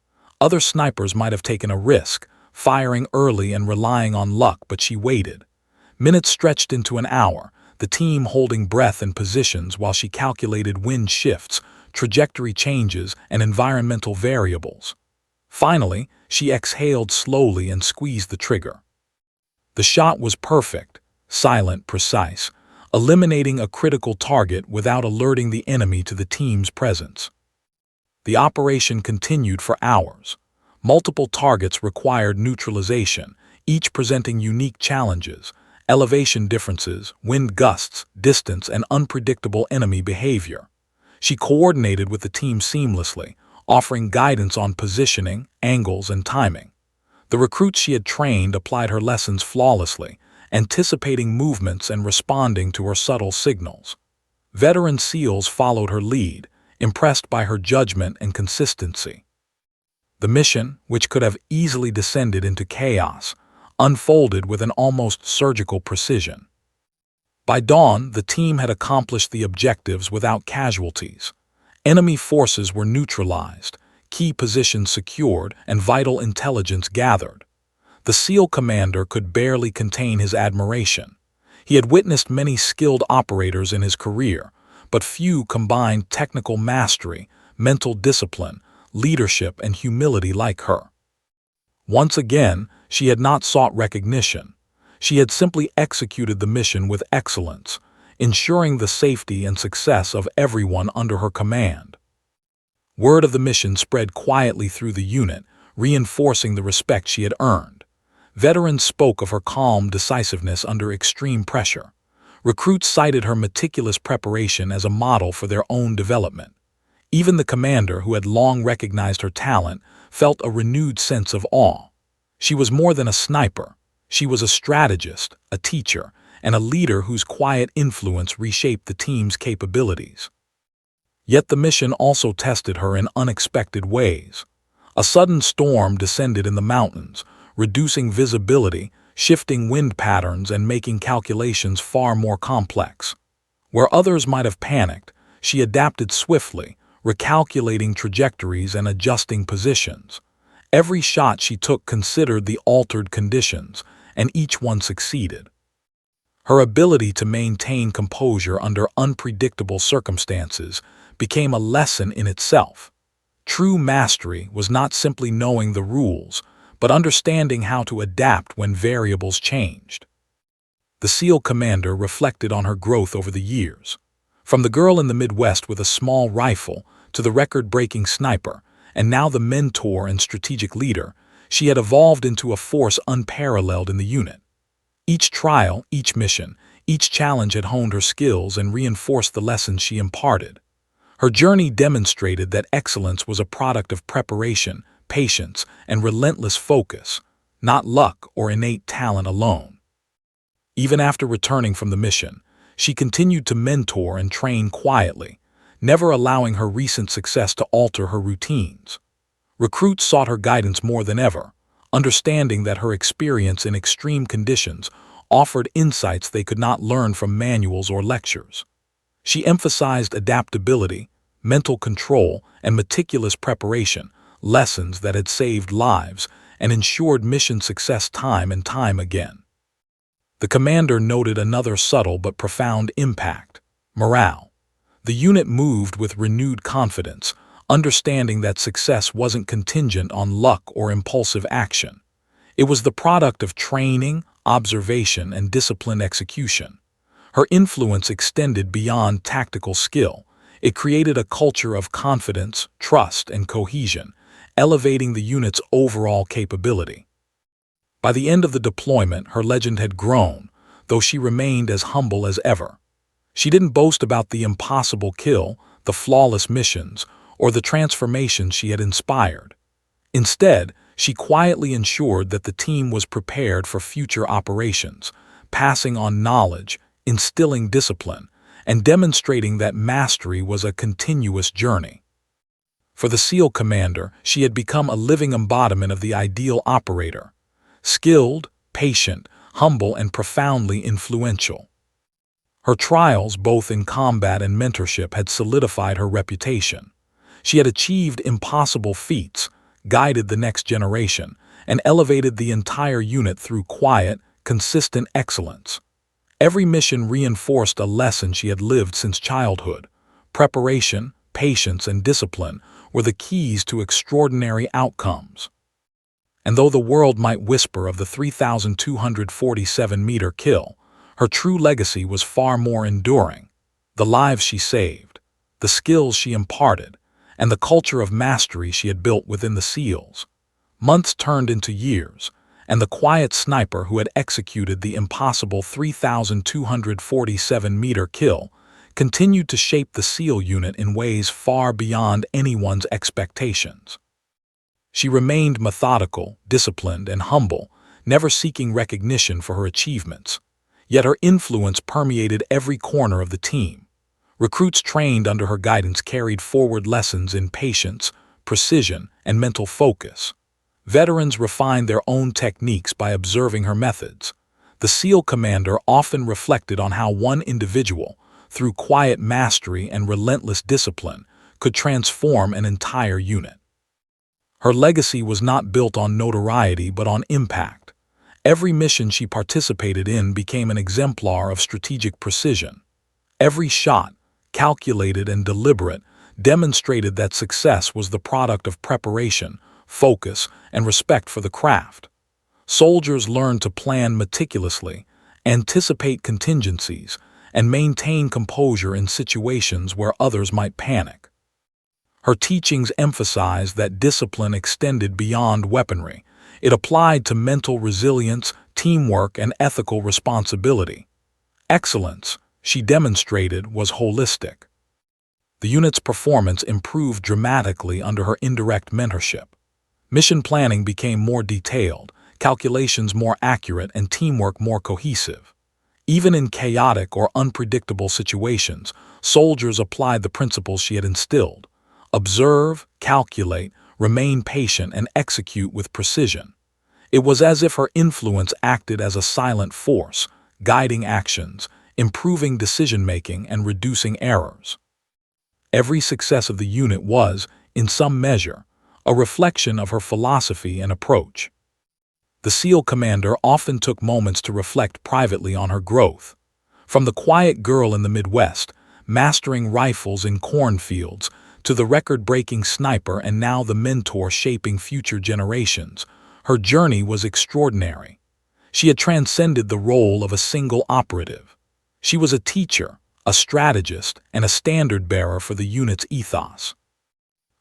Other snipers might have taken a risk, firing early and relying on luck, but she waited. Minutes stretched into an hour, the team holding breath and positions while she calculated wind shifts, trajectory changes, and environmental variables. Finally, she exhaled slowly and squeezed the trigger. The shot was perfect, silent, precise, eliminating a critical target without alerting the enemy to the team's presence. The operation continued for hours. Multiple targets required neutralization, each presenting unique challenges: elevation differences, wind gusts, distance, and unpredictable enemy behavior. She coordinated with the team seamlessly, offering guidance on positioning, angles, and timing. The recruits she had trained applied her lessons flawlessly, anticipating movements and responding to her subtle signals. Veteran SEALs followed her lead, impressed by her judgment and consistency. The mission, which could have easily descended into chaos, unfolded with an almost surgical precision. By dawn, the team had accomplished the objectives without casualties. Enemy forces were neutralized, key positions secured, and vital intelligence gathered. The SEAL commander could barely contain his admiration. He had witnessed many skilled operators in his career, but few combined technical mastery, mental discipline, leadership, and humility like her. Once again, she had not sought recognition. She had simply executed the mission with excellence, ensuring the safety and success of everyone under her command. Word of the mission spread quietly through the unit, reinforcing the respect she had earned. Veterans spoke of her calm decisiveness under extreme pressure. Recruits cited her meticulous preparation as a model for their own development. Even the commander, who had long recognized her talent, felt a renewed sense of awe. She was more than a sniper. She was a strategist, a teacher, and a leader whose quiet influence reshaped the team's capabilities. Yet the mission also tested her in unexpected ways. A sudden storm descended in the mountains, reducing visibility, shifting wind patterns and making calculations far more complex. Where others might have panicked, she adapted swiftly, recalculating trajectories and adjusting positions. Every shot she took considered the altered conditions, and each one succeeded. Her ability to maintain composure under unpredictable circumstances became a lesson in itself. True mastery was not simply knowing the rules, but understanding how to adapt when variables changed. The SEAL commander reflected on her growth over the years. From the girl in the Midwest with a small rifle to the record-breaking sniper, and now the mentor and strategic leader, she had evolved into a force unparalleled in the unit. Each trial, each mission, each challenge had honed her skills and reinforced the lessons she imparted. Her journey demonstrated that excellence was a product of preparation, patience, and relentless focus, not luck or innate talent alone. Even after returning from the mission, she continued to mentor and train quietly, never allowing her recent success to alter her routines. Recruits sought her guidance more than ever, understanding that her experience in extreme conditions offered insights they could not learn from manuals or lectures. She emphasized adaptability, mental control, and meticulous preparation, lessons that had saved lives and ensured mission success time and time again. The commander noted another subtle but profound impact: morale. The unit moved with renewed confidence, understanding that success wasn't contingent on luck or impulsive action. It was the product of training, observation, and disciplined execution. Her influence extended beyond tactical skill. It created a culture of confidence, trust, and cohesion, elevating the unit's overall capability. By the end of the deployment, her legend had grown, though she remained as humble as ever. She didn't boast about the impossible kill, the flawless missions, or the transformations she had inspired. Instead, she quietly ensured that the team was prepared for future operations, passing on knowledge, instilling discipline, and demonstrating that mastery was a continuous journey. For the SEAL commander, she had become a living embodiment of the ideal operator: skilled, patient, humble, and profoundly influential. Her trials, both in combat and mentorship, had solidified her reputation. She had achieved impossible feats, guided the next generation, and elevated the entire unit through quiet, consistent excellence. Every mission reinforced a lesson she had lived since childhood. Preparation, patience, and discipline were the keys to extraordinary outcomes. And though the world might whisper of the 3,247-meter kill, her true legacy was far more enduring. The lives she saved, the skills she imparted, and the culture of mastery she had built within the SEALs. Months turned into years, and the quiet sniper who had executed the impossible 3,247-meter kill continued to shape the SEAL unit in ways far beyond anyone's expectations. She remained methodical, disciplined, and humble, never seeking recognition for her achievements. Yet her influence permeated every corner of the team. Recruits trained under her guidance carried forward lessons in patience, precision, and mental focus. Veterans refined their own techniques by observing her methods. The SEAL commander often reflected on how one individual, through quiet mastery and relentless discipline, could transform an entire unit. Her legacy was not built on notoriety but on impact. Every mission she participated in became an exemplar of strategic precision. Every shot, calculated and deliberate, demonstrated that success was the product of preparation, focus, and respect for the craft. Soldiers learned to plan meticulously, anticipate contingencies, and maintain composure in situations where others might panic. Her teachings emphasized that discipline extended beyond weaponry. It applied to mental resilience, teamwork, and ethical responsibility. Excellence, she demonstrated, was holistic. The unit's performance improved dramatically under her indirect mentorship. Mission planning became more detailed, calculations more accurate, and teamwork more cohesive. Even in chaotic or unpredictable situations, soldiers applied the principles she had instilled: observe, calculate, remain patient, and execute with precision. It was as if her influence acted as a silent force, guiding actions, improving decision-making, and reducing errors. Every success of the unit was, in some measure, a reflection of her philosophy and approach. The SEAL commander often took moments to reflect privately on her growth. From the quiet girl in the Midwest, mastering rifles in cornfields, to the record-breaking sniper and now the mentor shaping future generations, her journey was extraordinary. She had transcended the role of a single operative. She was a teacher, a strategist, and a standard-bearer for the unit's ethos.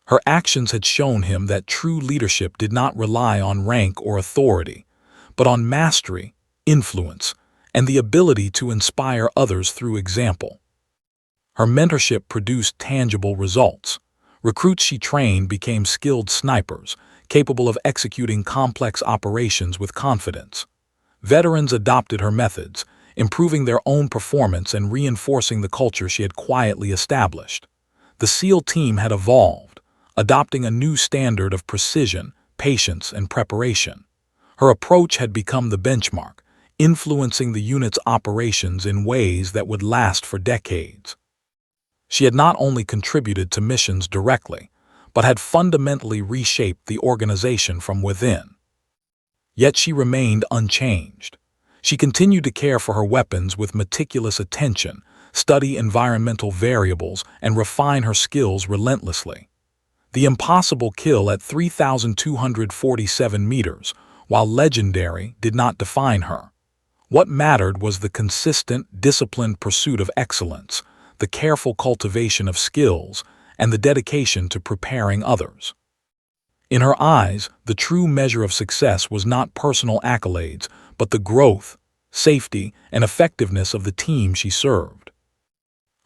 Her actions had shown him that true leadership did not rely on rank or authority, but on mastery, influence, and the ability to inspire others through example. Her mentorship produced tangible results. Recruits she trained became skilled snipers, capable of executing complex operations with confidence. Veterans adopted her methods, improving their own performance and reinforcing the culture she had quietly established. The SEAL team had evolved, adopting a new standard of precision, patience, and preparation. Her approach had become the benchmark, influencing the unit's operations in ways that would last for decades. She had not only contributed to missions directly, but had fundamentally reshaped the organization from within. Yet she remained unchanged. She continued to care for her weapons with meticulous attention, study environmental variables, and refine her skills relentlessly. The impossible kill at 3,247 meters, while legendary, did not define her. What mattered was the consistent, disciplined pursuit of excellence, the careful cultivation of skills, and the dedication to preparing others. In her eyes, the true measure of success was not personal accolades, but the growth, safety, and effectiveness of the team she served.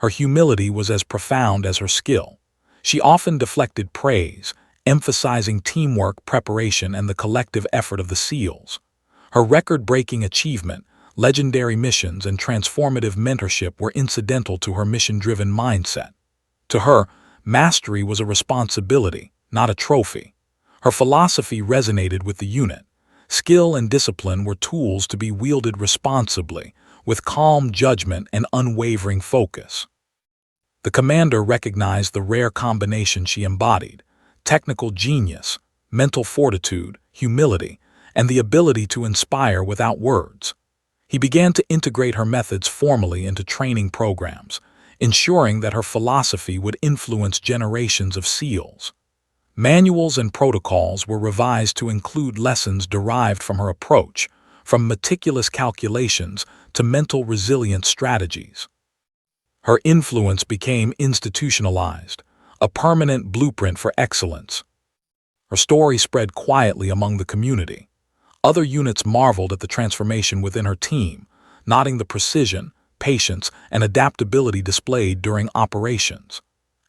Her humility was as profound as her skill. She often deflected praise, emphasizing teamwork, preparation, and the collective effort of the SEALs. Her record-breaking achievement, legendary missions, and transformative mentorship were incidental to her mission-driven mindset. To her, mastery was a responsibility, not a trophy. Her philosophy resonated with the unit. Skill and discipline were tools to be wielded responsibly, with calm judgment and unwavering focus. The commander recognized the rare combination she embodied: technical genius, mental fortitude, humility, and the ability to inspire without words. He began to integrate her methods formally into training programs, ensuring that her philosophy would influence generations of SEALs. Manuals and protocols were revised to include lessons derived from her approach, from meticulous calculations to mental resilience strategies. Her influence became institutionalized, a permanent blueprint for excellence. Her story spread quietly among the community. Other units marveled at the transformation within her team, noting the precision, patience, and adaptability displayed during operations.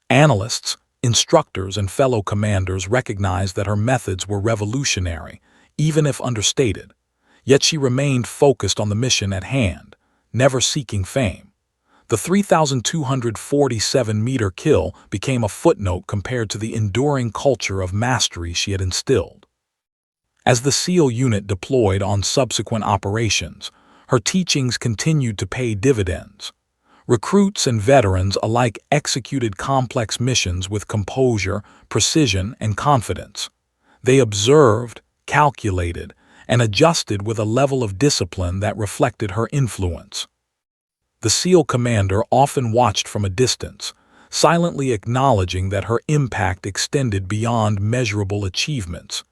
Analysts, instructors, and fellow commanders recognized that her methods were revolutionary, even if understated. Yet she remained focused on the mission at hand, never seeking fame. The 3,247-meter kill became a footnote compared to the enduring culture of mastery she had instilled. As the SEAL unit deployed on subsequent operations, her teachings continued to pay dividends. Recruits and veterans alike executed complex missions with composure, precision, and confidence. They observed, calculated, and adjusted with a level of discipline that reflected her influence. The SEAL commander often watched from a distance, silently acknowledging that her impact extended beyond measurable achievements.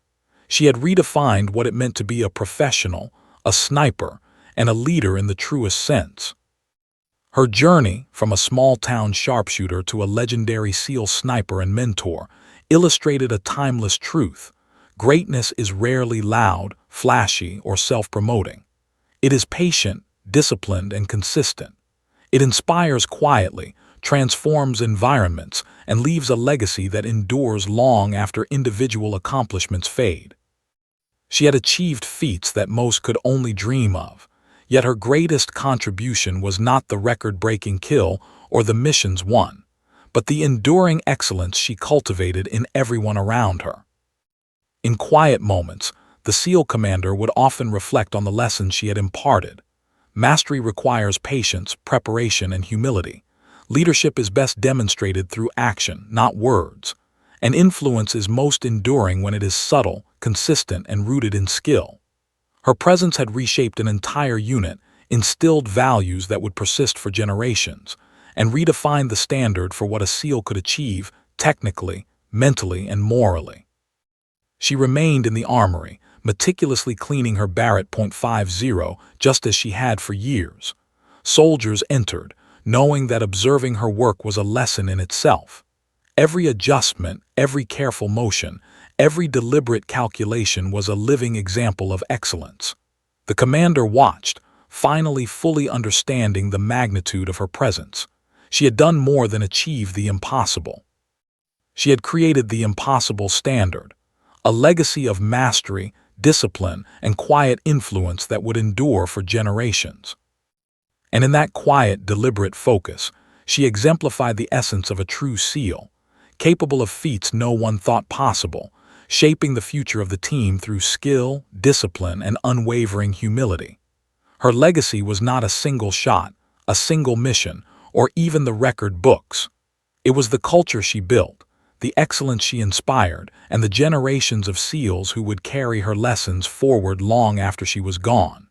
She had redefined what it meant to be a professional, a sniper, and a leader in the truest sense. Her journey, from a small-town sharpshooter to a legendary SEAL sniper and mentor, illustrated a timeless truth: greatness is rarely loud, flashy, or self-promoting. It is patient, disciplined, and consistent. It inspires quietly, transforms environments, and leaves a legacy that endures long after individual accomplishments fade. She had achieved feats that most could only dream of, yet her greatest contribution was not the record-breaking kill or the missions won, but the enduring excellence she cultivated in everyone around her. In quiet moments, the SEAL commander would often reflect on the lessons she had imparted. Mastery requires patience, preparation, and humility. Leadership is best demonstrated through action, not words. And influence is most enduring when it is subtle, consistent, and rooted in skill. Her presence had reshaped an entire unit, instilled values that would persist for generations, and redefined the standard for what a SEAL could achieve technically, mentally, and morally. She remained in the armory, meticulously cleaning her Barrett .50 just as she had for years. Soldiers entered, knowing that observing her work was a lesson in itself. Every adjustment, every careful motion, every deliberate calculation was a living example of excellence. The commander watched, finally fully understanding the magnitude of her presence. She had done more than achieve the impossible. She had created the impossible standard, a legacy of mastery, discipline, and quiet influence that would endure for generations. And in that quiet, deliberate focus, she exemplified the essence of a true SEAL, capable of feats no one thought possible, shaping the future of the team through skill, discipline, and unwavering humility. Her legacy was not a single shot, a single mission, or even the record books. It was the culture she built, the excellence she inspired, and the generations of SEALs who would carry her lessons forward long after she was gone.